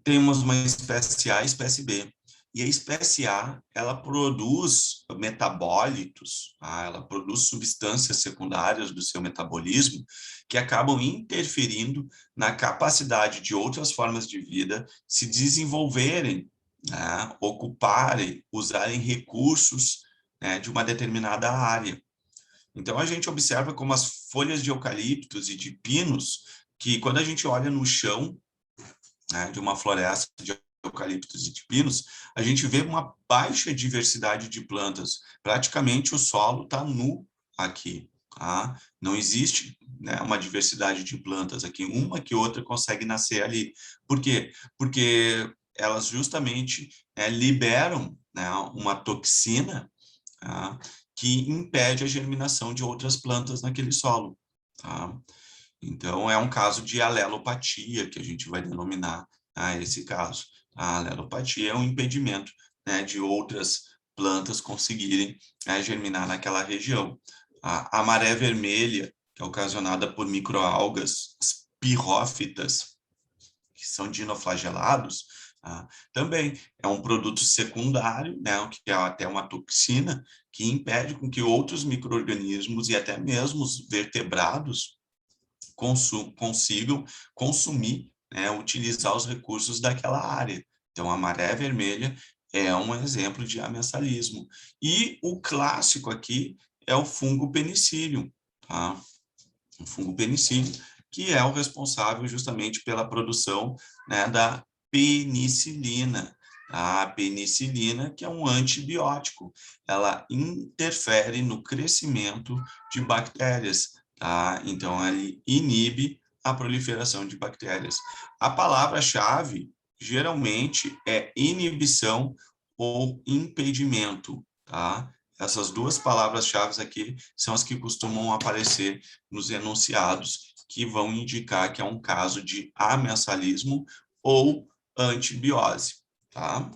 temos uma espécie A e espécie B. E a espécie A, ela produz metabólitos, tá? Ela produz substâncias secundárias do seu metabolismo que acabam interferindo na capacidade de outras formas de vida se desenvolverem, né? Ocuparem, usarem recursos, né? De uma determinada área. Então, a gente observa como as folhas de eucaliptos e de pinos, que quando a gente olha no chão, né, de uma floresta de eucaliptos e de pinos, a gente vê uma baixa diversidade de plantas. Praticamente o solo está nu aqui. Tá? Não existe, né, uma diversidade de plantas aqui. Uma que outra consegue nascer ali. Por quê? Porque elas justamente liberam, né, uma toxina, tá, que impede a germinação de outras plantas naquele solo. Tá? Então, é um caso de alelopatia, que a gente vai denominar, esse caso. A alelopatia é um impedimento, né, de outras plantas conseguirem, germinar naquela região. A maré vermelha, que é ocasionada por microalgas, as pirrófitas, que são dinoflagelados, também é um produto secundário, né, que é até uma toxina, que impede com que outros micro-organismos e até mesmo os vertebrados consigam consumir, né, utilizar os recursos daquela área. Então, a maré vermelha é um exemplo de amensalismo. E o clássico aqui é o fungo penicillium, tá? O fungo penicillium, que é o responsável justamente pela produção, né, da penicilina. A penicilina, que é um antibiótico, ela interfere no crescimento de bactérias, tá? Então, ele inibe a proliferação de bactérias. A palavra-chave, geralmente, é inibição ou impedimento, tá? Essas duas palavras-chave aqui são as que costumam aparecer nos enunciados, que vão indicar que é um caso de amensalismo ou antibiose, tá?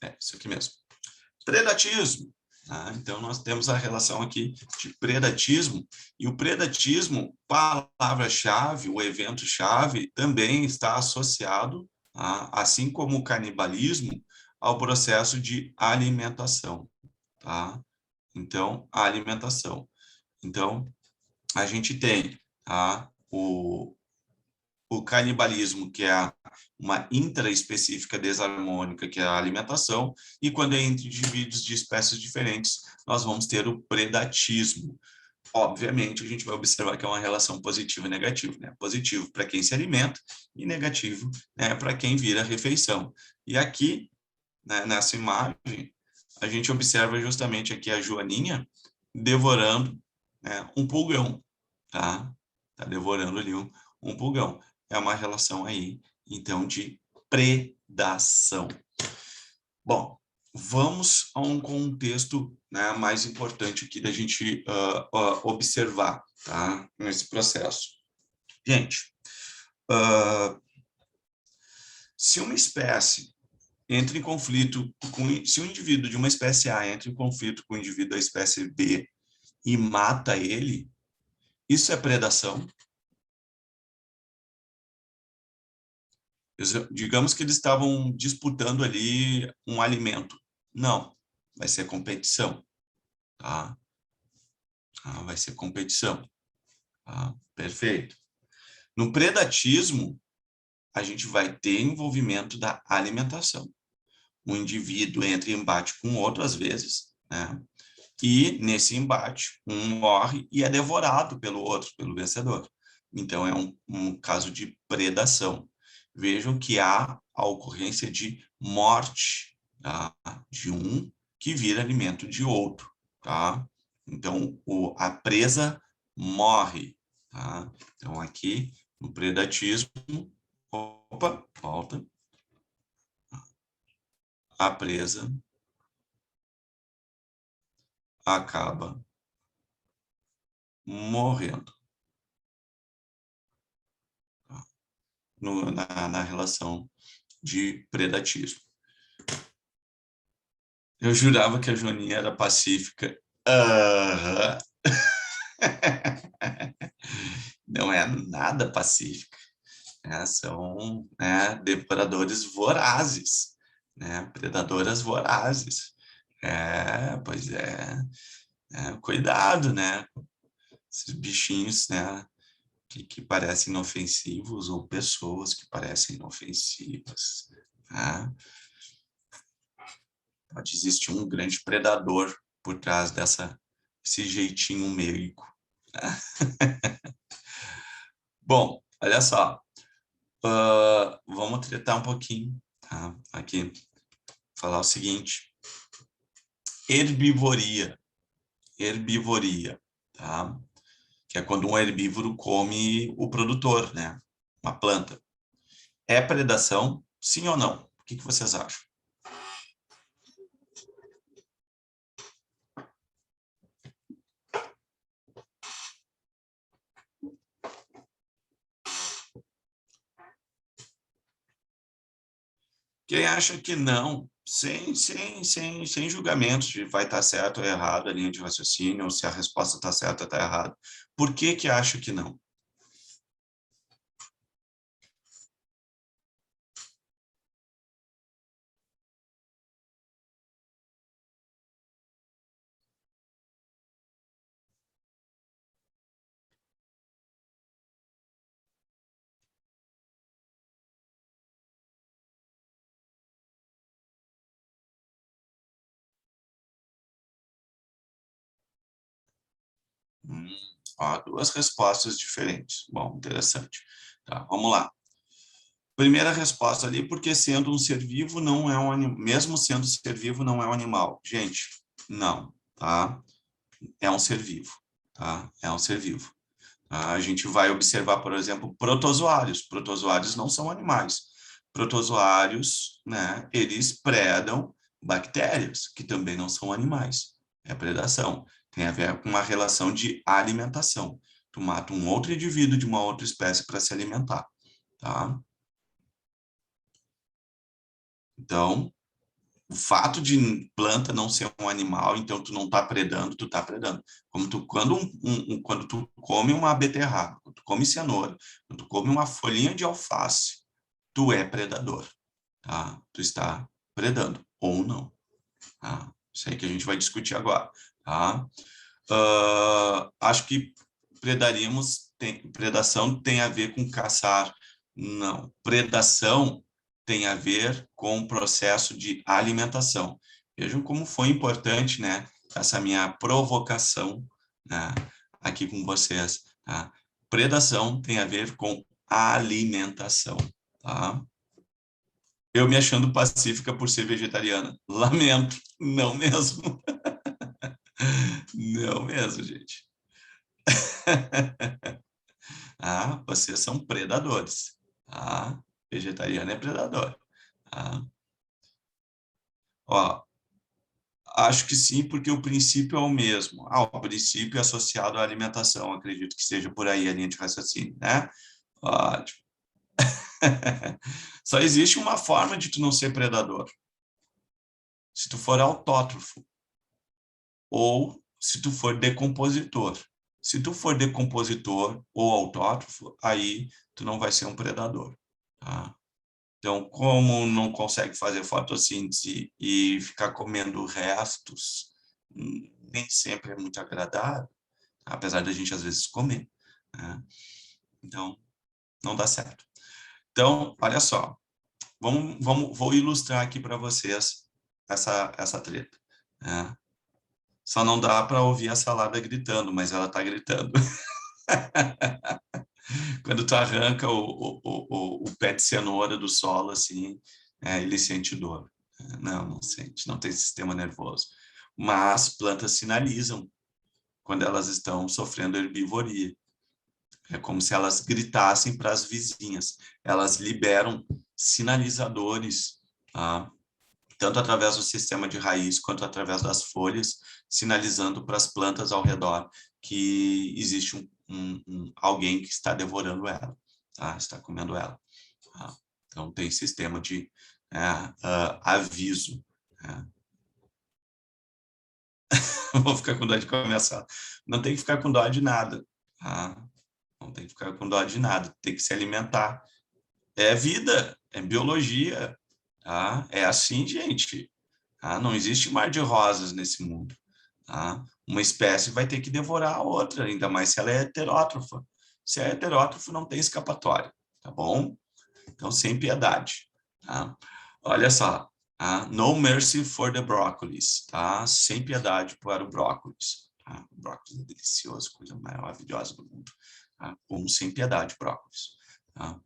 É isso aqui mesmo. Predatismo. Tá? Então, nós temos a relação aqui de predatismo, e o predatismo, palavra-chave, o evento-chave, também está associado, tá? Assim como o canibalismo, ao processo de alimentação. Tá? Então, a alimentação. Então, a gente tem, tá, o canibalismo, que é uma intraespecífica desarmônica, que é a alimentação, e quando é entre indivíduos de espécies diferentes, nós vamos ter o predatismo. Obviamente, a gente vai observar que é uma relação positivo e negativo, né? Positivo para quem se alimenta e negativo, né, para quem vira refeição. E aqui, né, nessa imagem, a gente observa justamente aqui a Joaninha devorando, né, um pulgão, tá? Tá devorando ali um pulgão. É uma relação aí, então, de predação. Bom, vamos a um contexto, né, mais importante aqui da gente observar, tá? Nesse processo. Gente, se uma espécie entra em conflito com, se um indivíduo de uma espécie A entra em conflito com o indivíduo da espécie B e mata ele, isso é predação? Digamos que eles estavam disputando ali um alimento. Não, vai ser competição, tá? Vai ser competição, tá? Perfeito. No predatismo, a gente vai ter envolvimento da alimentação. O indivíduo entra em embate com outro, às vezes, né? E, nesse embate, um morre e é devorado pelo outro, pelo vencedor. Então, é um caso de predação. Vejam que há a ocorrência de morte, tá? De um que vira alimento de outro. Tá? Então, a presa morre. Tá? Então, aqui, no predatismo, opa, volta. A presa acaba morrendo. Tá? Na relação de predatismo. Eu jurava que a Joaninha era pacífica. Aham. Não é nada pacífica, né? São, né, devoradores vorazes, né? Predadoras vorazes. Pois é, cuidado, né? Esses bichinhos, né? Que parecem inofensivos ou pessoas que parecem inofensivas, né? Pode existir um grande predador por trás desse jeitinho meigo. Bom, olha só, vamos tretar um pouquinho, tá? Aqui, falar o seguinte, herbivoria, herbivoria, tá? Que é quando um herbívoro come o produtor, né? Uma planta. É predação, sim ou não? O que vocês acham? Quem acha que não, sem julgamentos de vai estar certo ou errado a linha de raciocínio, ou se a resposta está certa ou está errada. Por que acha que não? Hum, ó, duas respostas diferentes. Bom, interessante. Tá, vamos lá. Primeira resposta ali, porque sendo um ser vivo não é um animal, mesmo sendo ser vivo não é um animal. Gente, não, tá? É um ser vivo, tá? É um ser vivo. A gente vai observar, por exemplo, protozoários. Protozoários não são animais. Protozoários, né, eles predam bactérias, que também não são animais. É predação. Tem a ver com uma relação de alimentação. Tu mata um outro indivíduo de uma outra espécie para se alimentar, tá? Então, o fato de planta não ser um animal, então tu não está predando, tu está predando. Como tu, quando tu come uma beterraba, quando tu come cenoura, quando tu come uma folhinha de alface, tu é predador, tá? Tu está predando, ou não, tá? Isso aí que a gente vai discutir agora, tá? Acho que predação tem a ver com caçar. Não. Predação tem a ver com o processo de alimentação. Vejam como foi importante, né, essa minha provocação, né, aqui com vocês. Tá? Predação tem a ver com alimentação. Tá? Eu me achando pacífica por ser vegetariana. Lamento, não mesmo. Não mesmo, gente. Ah, vocês são predadores. Ah, vegetariano é predador. Ah, ó, acho que sim, porque o princípio é o mesmo. Ah, o princípio é associado à alimentação, acredito que seja por aí a linha de raciocínio, né? Ótimo. Só existe uma forma de tu não ser predador. Se tu for autótrofo ou se tu for decompositor. Se tu for decompositor ou autótrofo, aí tu não vai ser um predador, tá? Então, como não consegue fazer fotossíntese e ficar comendo restos, nem sempre é muito agradável, apesar da gente às vezes comer, né? Então, não dá certo. Então, olha só, vou ilustrar aqui para vocês essa treta, né? Só não dá para ouvir a salada gritando, mas ela está gritando. Quando tu arranca o pé de cenoura do solo, assim, ele sente dor. Não, não sente, não tem sistema nervoso. Mas plantas sinalizam quando elas estão sofrendo herbivoria. É como se elas gritassem para as vizinhas. Elas liberam sinalizadores, tá? Tanto através do sistema de raiz quanto através das folhas, sinalizando para as plantas ao redor que existe alguém que está devorando ela, tá? Está comendo ela. Tá? Então, tem sistema de aviso. Né? Vou ficar com dó de começar. Não tem que ficar com dó de nada, tá? Não tem que ficar com dó de nada, tem que se alimentar. É vida, é biologia, tá? É assim, gente. Tá? Não existe mar de rosas nesse mundo, tá? Uma espécie vai ter que devorar a outra, ainda mais se ela é heterótrofa. Se é heterótrofo, não tem escapatória, tá bom? Então, sem piedade, tá? Olha só, tá? No mercy for the brócolis, tá? Sem piedade para o brócolis. Tá? O brócolis é delicioso, coisa maravilhosa do mundo. Tá? Como sem piedade, brócolis. Tá?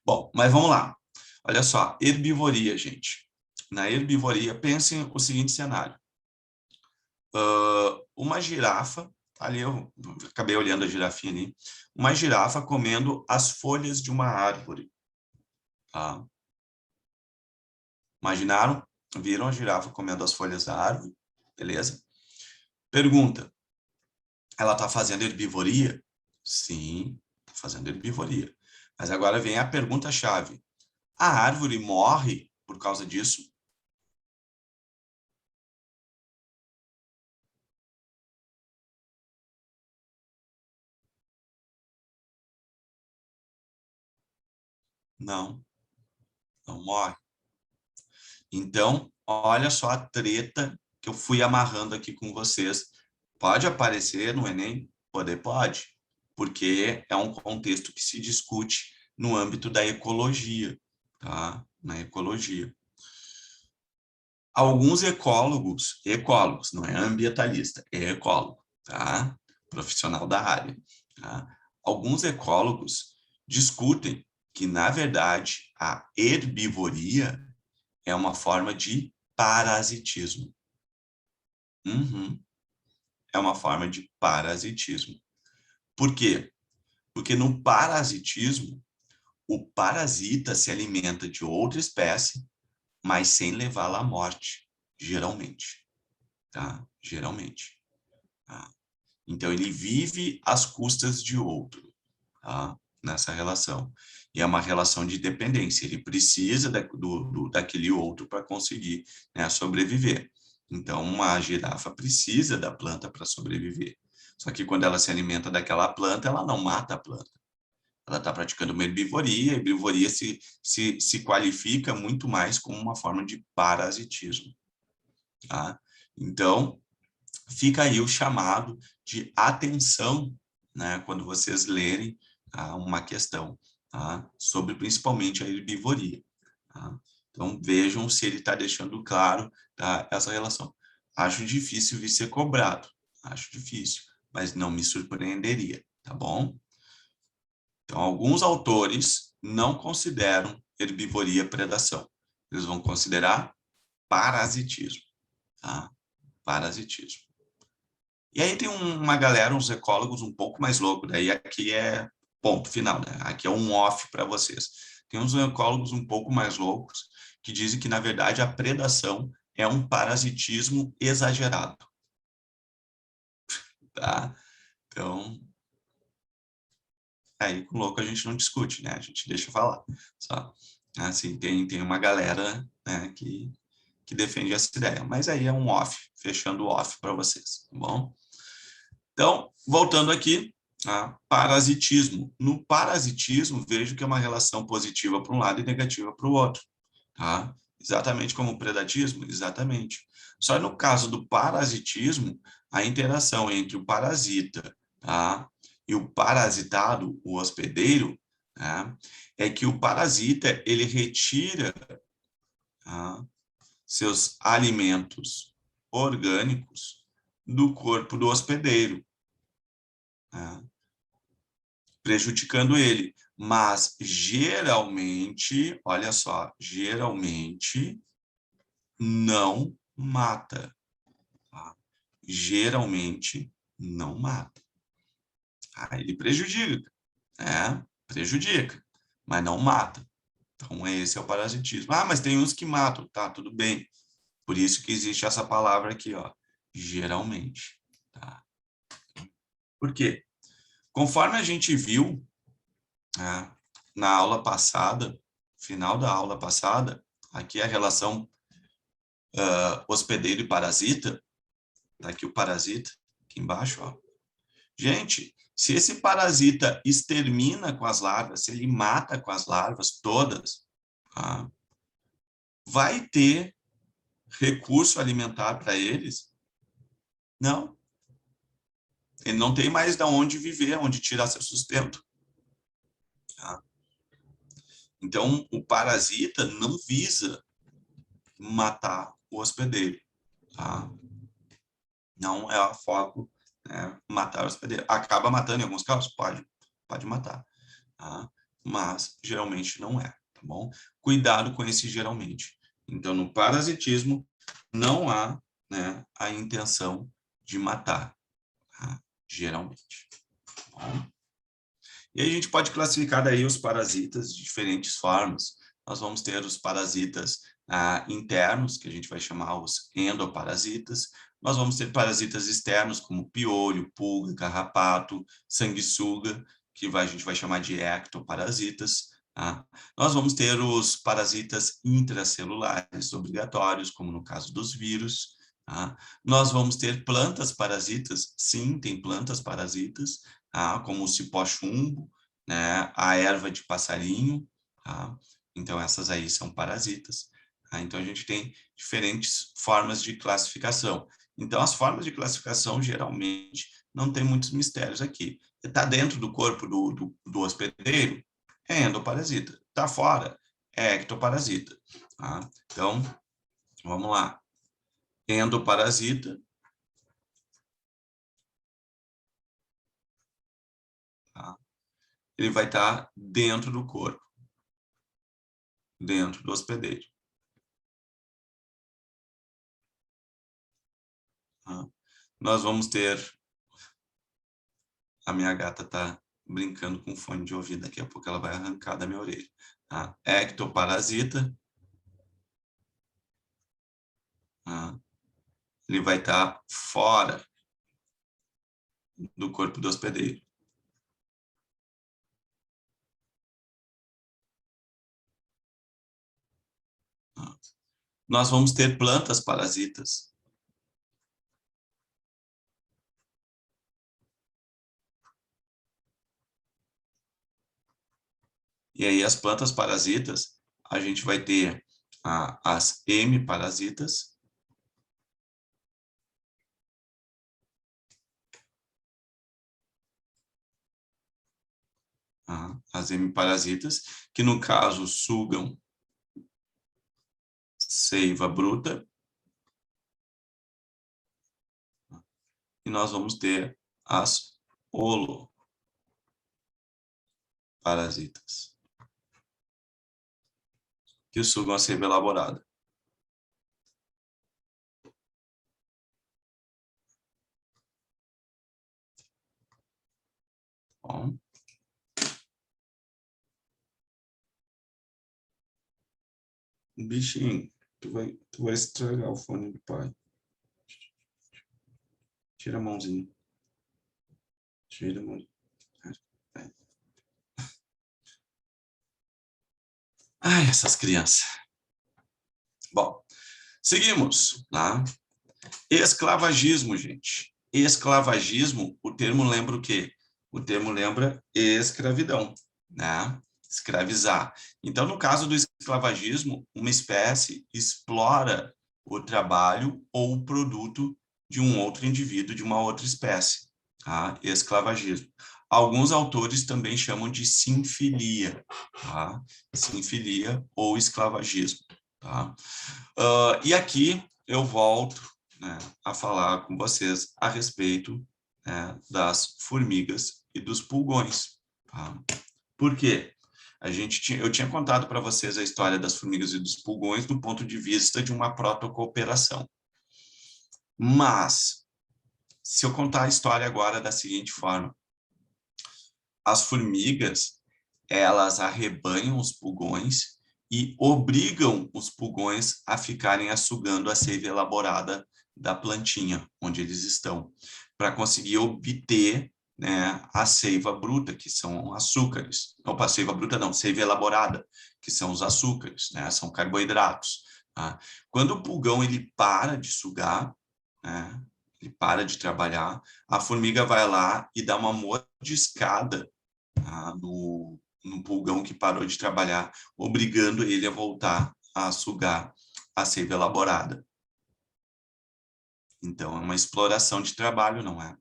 Bom, mas vamos lá. Olha só, herbivoria, gente. Na herbivoria, pensem o seguinte cenário. Uma girafa, ali eu acabei olhando a girafinha ali, uma girafa comendo as folhas de uma árvore. Tá? Imaginaram? Viram a girafa comendo as folhas da árvore? Beleza? Pergunta, ela está fazendo herbivoria? Sim, está fazendo herbivoria. Mas agora vem a pergunta-chave. A árvore morre por causa disso? Não, não morre. Então, olha só a treta que eu fui amarrando aqui com vocês. Pode aparecer no Enem? Pode, porque é um contexto que se discute no âmbito da ecologia, tá? Na ecologia. Alguns ecólogos, não é ambientalista, é ecólogo, tá? Profissional da área, tá? Alguns ecólogos discutem que, na verdade, a herbivoria é uma forma de parasitismo. Uhum. É uma forma de parasitismo. Por quê? Porque no parasitismo, o parasita se alimenta de outra espécie, mas sem levá-la à morte, geralmente. Tá? Geralmente. Tá? Então, ele vive às custas de outro, tá? Nessa relação. E é uma relação de dependência. Ele precisa daquele outro para conseguir, né, sobreviver. Então, uma girafa precisa da planta para sobreviver. Só que quando ela se alimenta daquela planta, ela não mata a planta. Ela está praticando uma herbivoria, a herbivoria se qualifica muito mais como uma forma de parasitismo. Tá? Então, fica aí o chamado de atenção, né, quando vocês lerem uma questão, tá, sobre principalmente a herbivoria. Tá? Então, vejam se ele está deixando claro, tá, essa relação. Acho difícil vir ser cobrado, acho difícil, mas não me surpreenderia, tá bom? Então, alguns autores não consideram herbivoria predação. Eles vão considerar parasitismo, tá? Parasitismo. E aí tem uma galera, uns ecólogos um pouco mais loucos, daí aqui é ponto final, né? Aqui é um off para vocês. Tem uns ecólogos um pouco mais loucos que dizem que, na verdade, a predação é um parasitismo exagerado, tá? Então, aí com louco a gente não discute, né? A gente deixa falar. Só, assim, tem uma galera, né, que defende essa ideia. Mas aí é um off, fechando o off para vocês, tá bom? Então, voltando aqui, parasitismo. No parasitismo, vejo que é uma relação positiva para um lado e negativa para o outro. Tá? Exatamente como o predatismo, exatamente. Só no caso do parasitismo, a interação entre o parasita, tá, e o parasitado, o hospedeiro, tá, é que o parasita ele retira, tá, seus alimentos orgânicos do corpo do hospedeiro, tá, prejudicando ele. Mas geralmente, olha só, geralmente não mata. Tá? Geralmente não mata. Ele prejudica, né? Prejudica, mas não mata. Então, esse é o parasitismo. Mas tem uns que matam, tá? Tudo bem. Por isso que existe essa palavra aqui, ó, geralmente. Tá? Por quê? Conforme a gente viu, né, na aula passada, final da aula passada, aqui a relação hospedeiro e parasita, Tá aqui o parasita, aqui embaixo, ó. Gente, se esse parasita extermina com as larvas, se ele mata com as larvas todas, tá? Vai ter recurso alimentar para eles? Não. Ele não tem mais de onde viver, onde tirar seu sustento. Tá? Então, o parasita não visa matar o hospedeiro. Tá? Não é o foco, né, matar o hospedeiro. Acaba matando em alguns casos? Pode matar. Tá? Mas geralmente não é. Tá bom? Cuidado com esse geralmente. Então, no parasitismo, não há, né, a intenção de matar. Tá? Geralmente. Tá bom? E aí a gente pode classificar daí os parasitas de diferentes formas. Nós vamos ter os parasitas internos, que a gente vai chamar os endoparasitas. Nós vamos ter parasitas externos, como piolho, pulga, carrapato, sanguessuga, que a gente vai chamar de ectoparasitas. Tá? Nós vamos ter os parasitas intracelulares obrigatórios, como no caso dos vírus. Tá? Nós vamos ter plantas parasitas, sim, tem plantas parasitas, tá? Como o cipó-chumbo, né? A erva de passarinho. Tá? Então, essas aí são parasitas. Tá? Então, a gente tem diferentes formas de classificação. Então, as formas de classificação, geralmente, não tem muitos mistérios aqui. Está dentro do corpo do hospedeiro, é endoparasita. Está fora, é ectoparasita. Tá? Então, vamos lá. Endoparasita. Tá? Ele vai estar dentro do corpo, dentro do hospedeiro. Tá? Nós vamos ter... A minha gata está brincando com fone de ouvido, daqui a pouco ela vai arrancar da minha orelha. Tá? Ectoparasita. Tá? Ele vai estar fora do corpo do hospedeiro. Tá? Nós vamos ter plantas parasitas. E aí as plantas parasitas, a gente vai ter as hemiparasitas. Tá? As hemiparasitas, que no caso sugam seiva bruta. E nós vamos ter as holoparasitas, que sugam a seiva elaborada. Bom. Bichinho, tu vai estragar o fone do pai. Tira a mãozinha. Tira a mãozinha. Ai, essas crianças. Bom, seguimos, tá? Esclavagismo, gente. Esclavagismo, o termo lembra o quê? O termo lembra escravidão, né? Escravizar. Então, no caso do esclavagismo, uma espécie explora o trabalho ou o produto de um outro indivíduo, de uma outra espécie. Tá? Esclavagismo. Alguns autores também chamam de sinfilia, tá? Sinfilia ou esclavagismo. Tá? E aqui eu volto, né, a falar com vocês a respeito, né, das formigas e dos pulgões. Tá? Por quê? Eu tinha contado para vocês a história das formigas e dos pulgões do ponto de vista de uma protocooperação. Mas, se eu contar a história agora da seguinte forma, as formigas, elas arrebanham os pulgões e obrigam os pulgões a ficarem sugando a seiva elaborada da plantinha onde eles estão, para conseguir obter, né, a seiva bruta, que são açúcares. Opa, seiva bruta não, seiva elaborada, que são os açúcares, né, são carboidratos. Tá? Quando o pulgão ele para de sugar, né, ele para de trabalhar, a formiga vai lá e dá uma mordiscada no pulgão que parou de trabalhar, obrigando ele a voltar a sugar a seiva elaborada. Então, é uma exploração de trabalho, não é?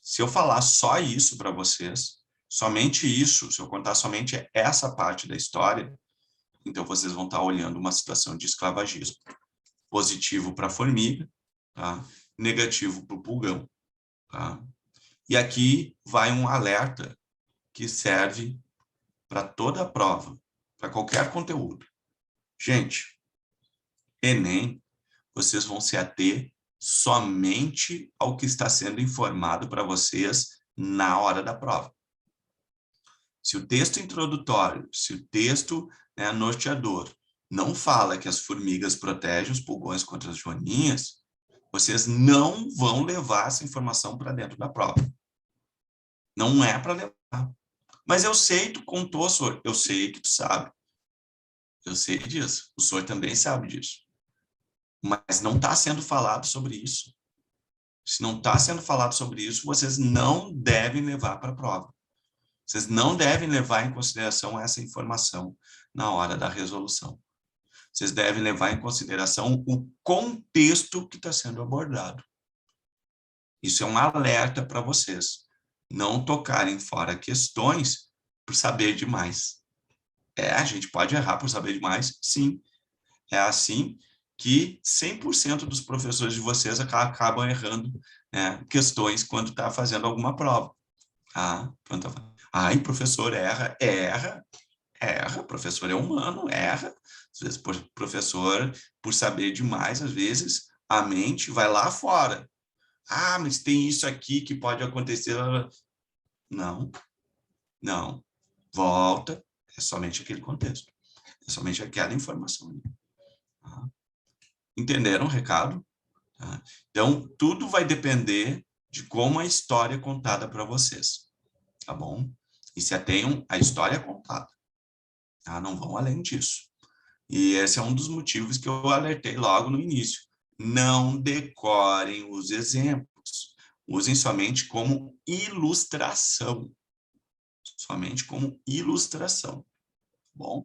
Se eu falar só isso para vocês, somente isso, se eu contar somente essa parte da história, então vocês vão estar olhando uma situação de escravagismo. Positivo para a formiga, tá? Negativo para o pulgão. Tá? E aqui vai um alerta que serve para toda a prova, para qualquer conteúdo. Gente, Enem, vocês vão se ater somente ao que está sendo informado para vocês na hora da prova. Se o texto introdutório, se o texto norteador não fala que as formigas protegem os pulgões contra as joaninhas, vocês não vão levar essa informação para dentro da prova. Não é para levar. Mas eu sei, tu contou, senhor. Eu sei que tu sabe. Eu sei disso. O senhor também sabe disso. Mas não está sendo falado sobre isso. Se não está sendo falado sobre isso, vocês não devem levar para a prova. Vocês não devem levar em consideração essa informação na hora da resolução. Vocês devem levar em consideração o contexto que está sendo abordado. Isso é um alerta para vocês. Não tocarem fora questões por saber demais. A gente pode errar por saber demais? Sim. É assim que 100% dos professores de vocês acabam errando questões quando está fazendo alguma prova. Ai, professor, erra. Professor é humano, erra. Às vezes, professor, por saber demais, às vezes, a mente vai lá fora. Mas tem isso aqui que pode acontecer. Não. Volta. É somente aquele contexto. É somente aquela informação. Tá? Entenderam o recado? Tá? Então, tudo vai depender de como a história é contada para vocês. Tá bom? E se atenham à história contada. Tá? Não vão além disso. E esse é um dos motivos que eu alertei logo no início. Não decorem os exemplos. Usem somente como ilustração. Somente como ilustração. Bom?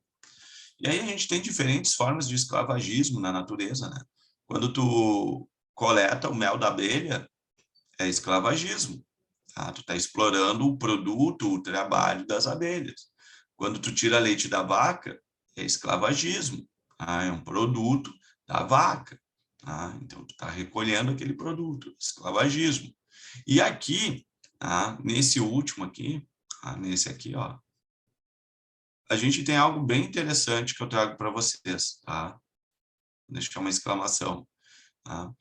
E aí a gente tem diferentes formas de escravagismo na natureza, né? Quando tu coleta o mel da abelha, é escravagismo. Tá? Tu está explorando o produto, o trabalho das abelhas. Quando tu tira leite da vaca, é escravagismo. Tá? É um produto da vaca. Tá? Então, tu está recolhendo aquele produto, escravagismo. E aqui, nesse último aqui, nesse aqui, ó, a gente tem algo bem interessante que eu trago para vocês, tá? Vou deixar uma exclamação, tá?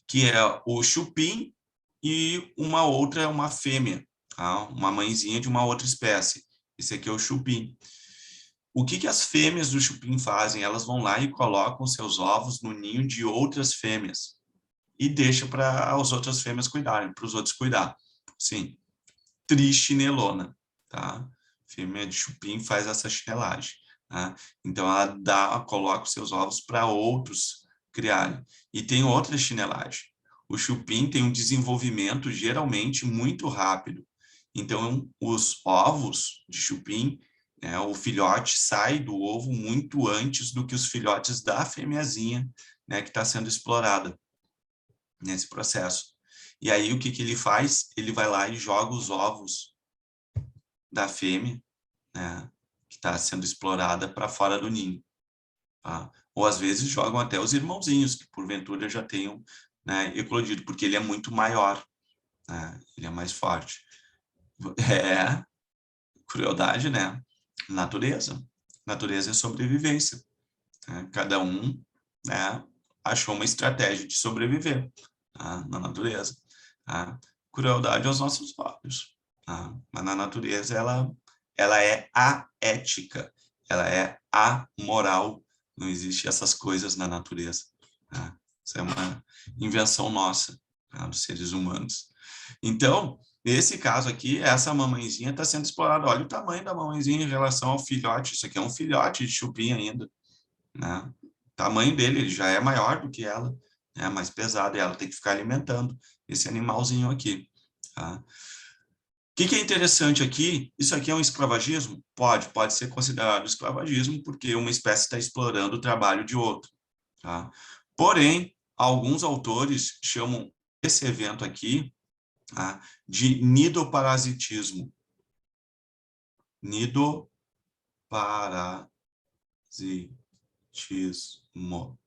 Que é o chupim e uma outra é uma fêmea, tá? Uma mãezinha de uma outra espécie. Esse aqui é o chupim. O que as fêmeas do chupim fazem? Elas vão lá e colocam seus ovos no ninho de outras fêmeas e deixam para as outras fêmeas cuidarem, para os outros cuidar. Sim, trichinelona, tá? Fêmea de chupim faz essa chinelagem. Tá? Então, ela coloca os seus ovos para outros criarem. E tem outra chinelagem. O chupim tem um desenvolvimento geralmente muito rápido. Então, os ovos de chupim, o filhote sai do ovo muito antes do que os filhotes da fêmeazinha, que está sendo explorada nesse processo. E aí, o que ele faz? Ele vai lá e joga os ovos da fêmea, que está sendo explorada, para fora do ninho. Tá? Ou, às vezes, jogam até os irmãozinhos, que porventura já tenham eclodido, porque ele é muito maior, ele é mais forte. Crueldade, né? Natureza. Natureza é sobrevivência. Cada um achou uma estratégia de sobreviver na natureza. Crueldade aos nossos olhos. Mas na natureza ela é aética, ela é amoral. Não existe essas coisas na natureza. Isso é uma invenção nossa, dos seres humanos. Então, nesse caso aqui, essa mamãezinha está sendo explorada. Olha o tamanho da mamãezinha em relação ao filhote. Isso aqui é um filhote de chupim ainda. O tamanho dele, ele já é maior do que ela. né, mais pesada, e ela tem que ficar alimentando esse animalzinho aqui. Tá? O que é interessante aqui, isso aqui é um escravagismo? Pode ser considerado escravagismo, porque uma espécie está explorando o trabalho de outra. Tá? Porém, alguns autores chamam esse evento aqui, tá, de nidoparasitismo. Nidoparasitismo.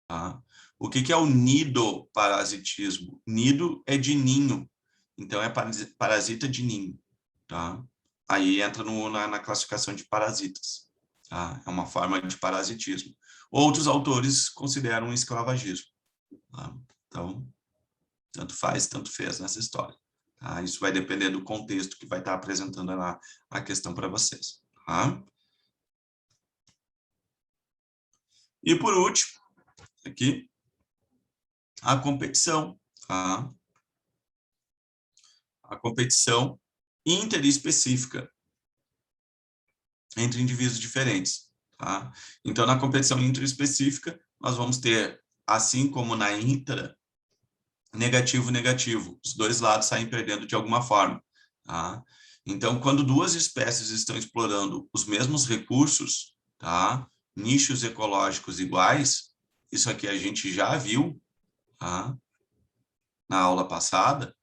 Tá? O que é o nidoparasitismo? Nido é de ninho, então é parasita de ninho. Tá? Aí entra na classificação de parasitas. Tá? É uma forma de parasitismo. Outros autores consideram escravagismo. Tá? Então, tanto faz, tanto fez nessa história. Tá? Isso vai depender do contexto que vai estar apresentando a questão para vocês. Tá? E por último, aqui, a competição. Tá? A competição interespecífica entre indivíduos diferentes. Tá? Então, na competição interespecífica, nós vamos ter, assim como na intra, negativo, negativo. Os dois lados saem perdendo de alguma forma. Tá? Então, quando duas espécies estão explorando os mesmos recursos, tá? Nichos ecológicos iguais, isso aqui a gente já viu, tá? Na aula passada,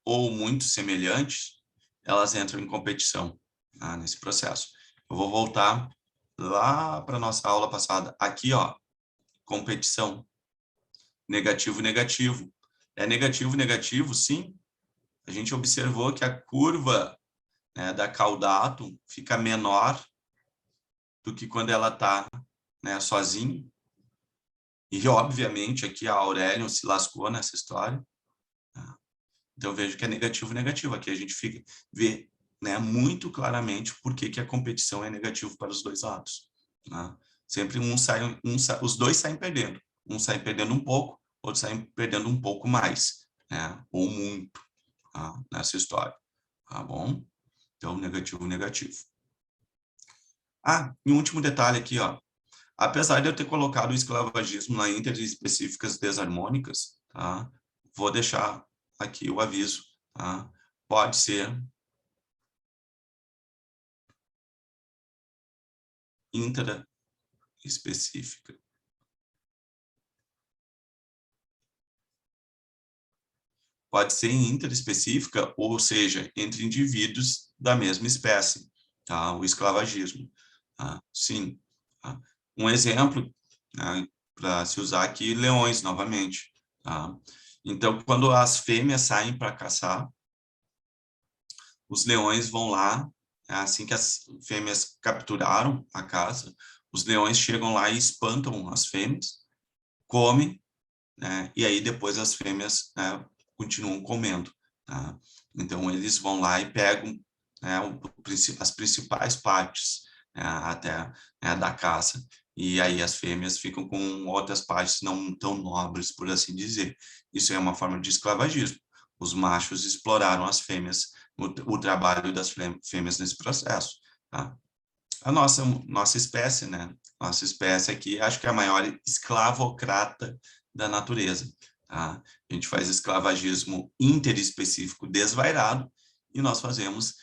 ou muito semelhantes, elas entram em competição, tá? Nesse processo. Eu vou voltar lá para a nossa aula passada. Aqui, ó, competição. Negativo, negativo. É negativo, negativo, sim. A gente observou que a curva, né, da caudato fica menor do que quando ela está, né, sozinha. E, obviamente, aqui a Aurelion se lascou nessa história. Tá? Então, eu vejo que é negativo, negativo. Aqui a gente vê, né, muito claramente por que a competição é negativa para os dois lados. Tá? Sempre os dois saem perdendo. Um sai perdendo um pouco, outro sai perdendo um pouco mais, né? Ou muito, tá? Nessa história. Tá bom? Então, negativo, negativo. Ah, e um último detalhe aqui, ó. Apesar de eu ter colocado o esclavagismo na interespecíficas desarmônicas, tá? Vou deixar aqui o aviso, tá? Pode ser intraespecífica. Pode ser interespecífica, ou seja, entre indivíduos da mesma espécie, tá? O esclavagismo, tá? Sim. Tá? Um exemplo, né, para se usar aqui, leões, novamente, tá? Então, quando as fêmeas saem para caçar, os leões vão lá, assim que as fêmeas capturaram a caça, os leões chegam lá e espantam as fêmeas, comem, né, e aí depois as fêmeas, né, continuam comendo. Tá? Então, eles vão lá e pegam, né, as principais partes, né, até, né, da caça, e aí as fêmeas ficam com outras partes não tão nobres, por assim dizer. Isso é uma forma de esclavagismo. Os machos exploraram as fêmeas, o trabalho das fêmeas nesse processo. Tá? A nossa espécie, né? Nossa espécie aqui, acho que é a maior escravocrata da natureza. Tá? A gente faz esclavagismo interespecífico desvairado e nós fazemos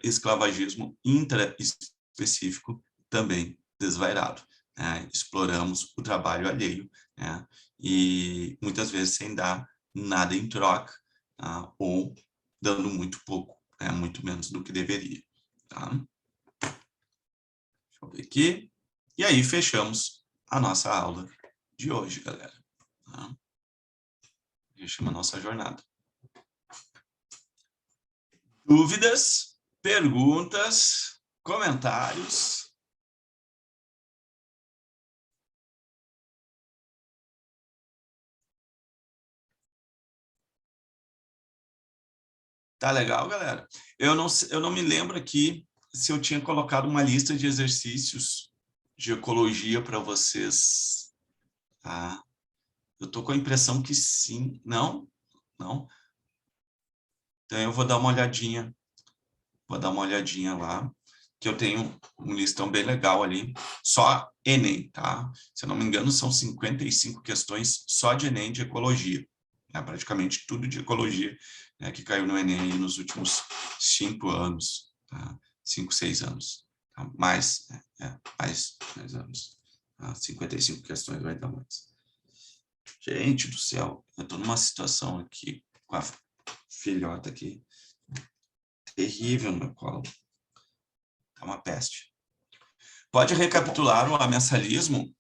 esclavagismo intraespecífico também desvairado. Né? Exploramos o trabalho alheio, né? E muitas vezes sem dar nada em troca, tá? Ou dando muito pouco, né? Muito menos do que deveria. Tá? Deixa eu ver aqui. E aí fechamos a nossa aula de hoje, galera. Tá? Fechamos a nossa jornada. Dúvidas, perguntas, comentários? Tá legal, galera? Eu não me lembro aqui se eu tinha colocado uma lista de exercícios de ecologia para vocês. Tá? Eu tô com a impressão que sim. Não? Não? Então eu vou dar uma olhadinha. Vou dar uma olhadinha lá, que eu tenho um listão bem legal ali. Só Enem, tá? Se eu não me engano, são 55 questões só de Enem de ecologia. É praticamente tudo de ecologia, né, que caiu no Enem aí nos últimos 5 anos, tá? 5, 6 anos. Tá? Mais, mais anos. Tá? 55 questões vai dar mais. Gente do céu, eu estou numa situação aqui com a filhota aqui, terrível no meu colo. É uma peste. Pode recapitular o amensalismo?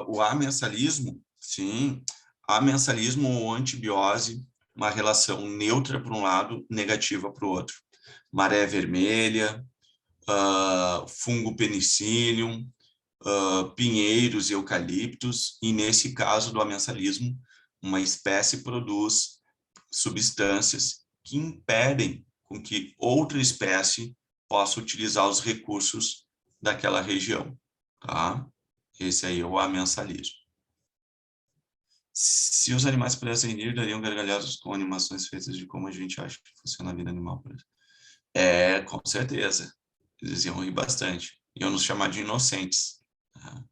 O amensalismo, sim. Amensalismo ou antibiose, uma relação neutra para um lado, negativa para o outro. Maré vermelha, fungo penicillium, pinheiros e eucaliptos, e nesse caso do amensalismo, uma espécie produz substâncias que impedem com que outra espécie possa utilizar os recursos daquela região, tá? Esse aí é o amensalismo. Se os animais pudessem rir, dariam gargalhadas com animações feitas de como a gente acha que funciona a vida animal. Com certeza. Eles iam rir bastante. Iam nos chamar de inocentes. Tá?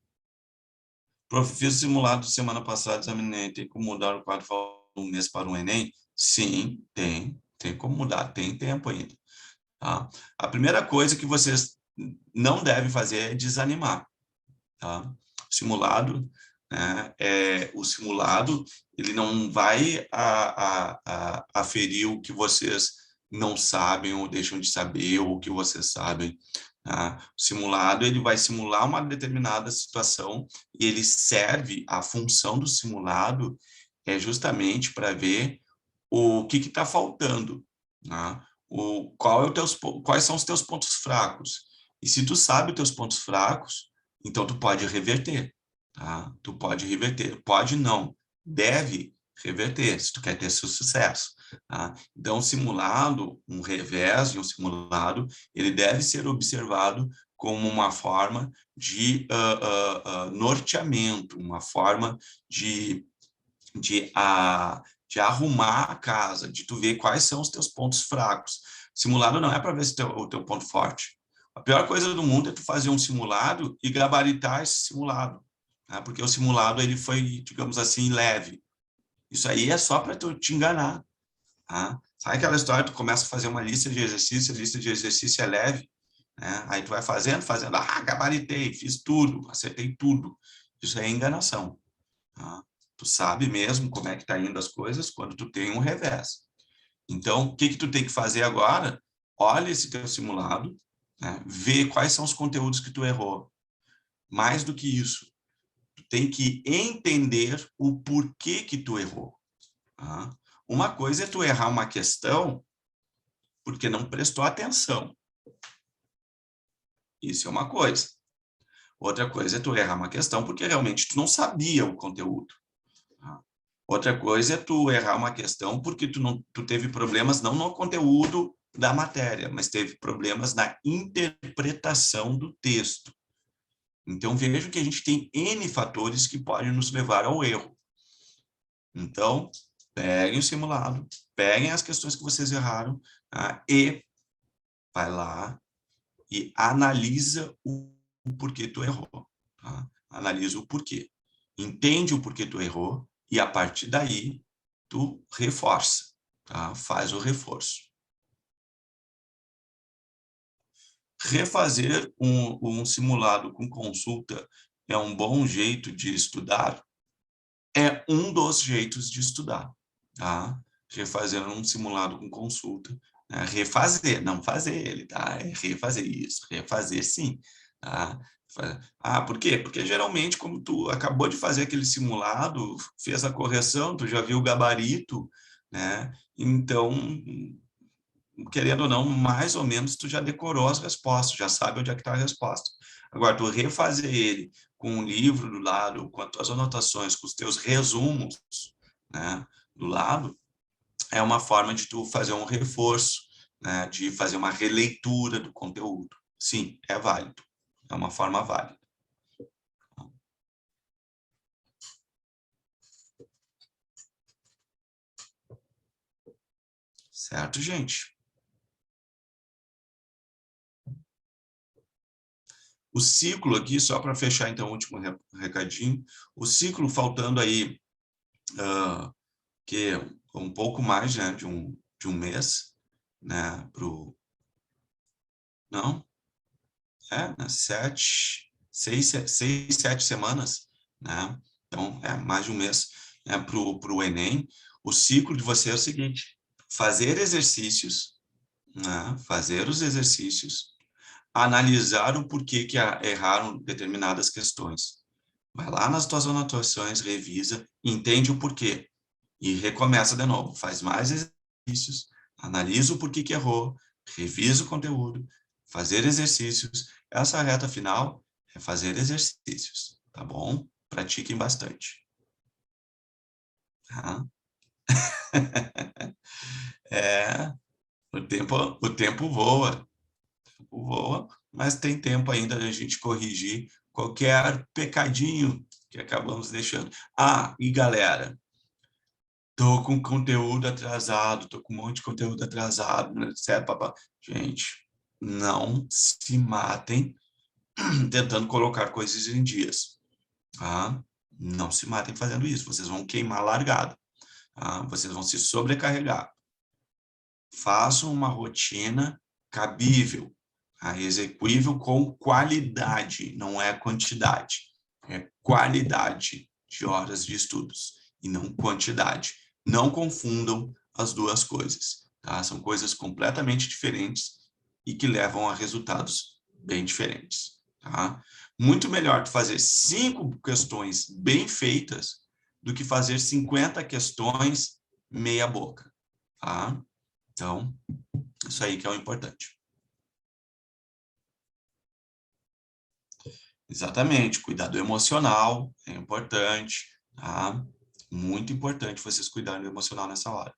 Fiz o simulado semana passada, examinei. Tem como mudar o quadro de um mês para um Enem? Sim, tem. Tem como mudar. Tem tempo ainda. Tá? A primeira coisa que vocês não devem fazer é desanimar. Tá? Simulado, né, o simulado, ele não vai aferir o que vocês não sabem ou deixam de saber ou o que vocês sabem. Tá? O simulado, ele vai simular uma determinada situação e ele serve, a função do simulado é justamente para ver o que está faltando, tá? Quais são os teus pontos fracos. E se tu sabe os teus pontos fracos, então tu pode reverter, tá? Tu pode reverter, pode não, deve reverter, se tu quer ter seu sucesso, tá? Então, um revés de um simulado, ele deve ser observado como uma forma de norteamento, uma forma de, de arrumar a casa, de tu ver quais são os teus pontos fracos. Simulado não é para ver se o teu ponto forte. A pior coisa do mundo é tu fazer um simulado e gabaritar esse simulado, tá? Porque o simulado ele foi, digamos assim, leve. Isso aí é só para tu te enganar, tá? Sabe aquela história, tu começa a fazer uma lista de exercícios, a lista de exercício é leve, né? Aí tu vai fazendo, gabaritei, fiz tudo, acertei tudo. Isso é enganação, tá? Tu sabe mesmo como é que tá indo as coisas quando tu tem um revés. Então, o que que tu tem que fazer agora? Olha esse teu simulado, né? Vê quais são os conteúdos que tu errou. Mais do que isso, tu tem que entender o porquê que tu errou. Tá? Uma coisa é tu errar uma questão porque não prestou atenção. Isso é uma coisa. Outra coisa é tu errar uma questão porque realmente tu não sabia o conteúdo. Tá? Outra coisa é tu errar uma questão porque tu teve problemas não no conteúdo da matéria, mas teve problemas na interpretação do texto. Então, vejo que a gente tem N fatores que podem nos levar ao erro. Então, peguem o simulado, peguem as questões que vocês erraram, tá? E vai lá e analisa o porquê tu errou. Tá? Analisa o porquê. Entende o porquê tu errou e, a partir daí, tu reforça, tá? Faz o reforço. Refazer um simulado com consulta é um bom jeito de estudar? É um dos jeitos de estudar, tá? Refazer um simulado com consulta, né? Refazer, não fazer ele, tá? É refazer isso, refazer sim, tá? Por quê? Porque geralmente, como tu acabou de fazer aquele simulado, fez a correção, tu já viu o gabarito, né? Então, querendo ou não, mais ou menos tu já decorou as respostas, já sabe onde é que está a resposta. Agora, tu refazer ele com um livro do lado, com as tuas anotações, com os teus resumos, né, do lado, é uma forma de tu fazer um reforço, né, de fazer uma releitura do conteúdo. Sim, é válido. É uma forma válida. Certo, gente? O ciclo aqui, só para fechar então o último recadinho, o ciclo faltando aí que um pouco mais, né, de um mês, né, não, né, 7 semanas, né, então mais de um mês, né, para o Enem. O ciclo de você é o seguinte: fazer exercícios, né, fazer os exercícios, analisar o porquê que erraram determinadas questões. Vai lá nas tuas anotações, revisa, entende o porquê e recomeça de novo. Faz mais exercícios, analisa o porquê que errou, revisa o conteúdo, fazer exercícios. Essa reta final é fazer exercícios, tá bom? Pratiquem bastante. Tá? É, o tempo voa, mas tem tempo ainda da gente corrigir qualquer pecadinho que acabamos deixando. Ah, e galera, tô com conteúdo atrasado, tô com um monte de conteúdo atrasado, né, etc. Papá. Gente, não se matem tentando colocar coisas em dias, tá? Não se matem fazendo isso, vocês vão queimar a largada, tá? Vocês vão se sobrecarregar. Façam uma rotina cabível, tá? Execuível com qualidade, não é quantidade, é qualidade de horas de estudos e não quantidade. Não confundam as duas coisas, tá? São coisas completamente diferentes e que levam a resultados bem diferentes, tá? Muito melhor tu fazer 5 questões bem feitas do que fazer 50 questões meia boca, tá? Então, isso aí que é o importante. Exatamente, cuidado emocional é importante, tá? Muito importante vocês cuidarem do emocional nessa hora.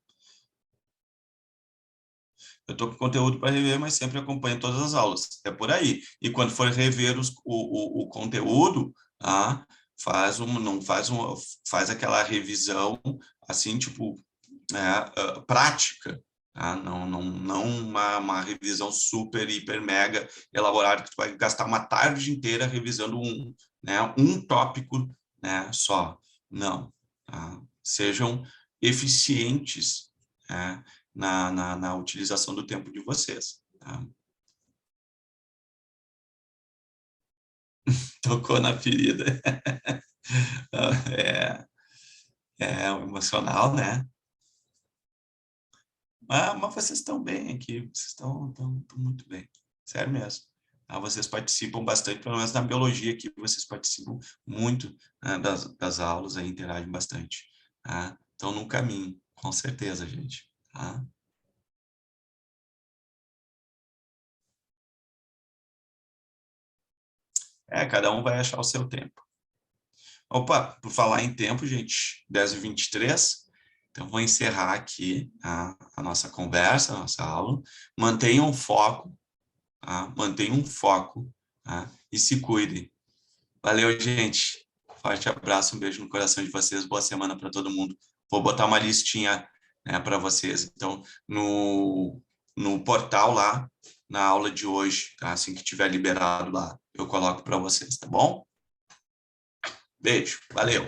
Eu estou com conteúdo para rever, mas sempre acompanho todas as aulas. É por aí. E quando for rever o conteúdo, tá? Não faz aquela revisão assim, tipo, prática, tá? Não uma revisão super, hiper, mega elaborada, que tu vai gastar uma tarde inteira revisando um tópico, né, só. Não. Tá? Sejam eficientes, né, na utilização do tempo de vocês. Tá? Tocou na ferida. É emocional, né? Mas vocês estão bem aqui, vocês estão muito bem, sério mesmo. Vocês participam bastante, pelo menos na biologia aqui, vocês participam muito, né, das aulas, aí, interagem bastante. Tá? Estão no caminho, com certeza, gente. Tá? Cada um vai achar o seu tempo. Opa, por falar em tempo, gente, 10h23, então vou encerrar aqui a nossa conversa, a nossa aula. Mantenham o foco, tá? Mantenham um foco, tá? E se cuidem. Valeu, gente. Forte abraço, um beijo no coração de vocês. Boa semana para todo mundo. Vou botar uma listinha, né, para vocês. Então, no portal lá, na aula de hoje, tá? Assim que tiver liberado lá, eu coloco para vocês, tá bom? Beijo, valeu.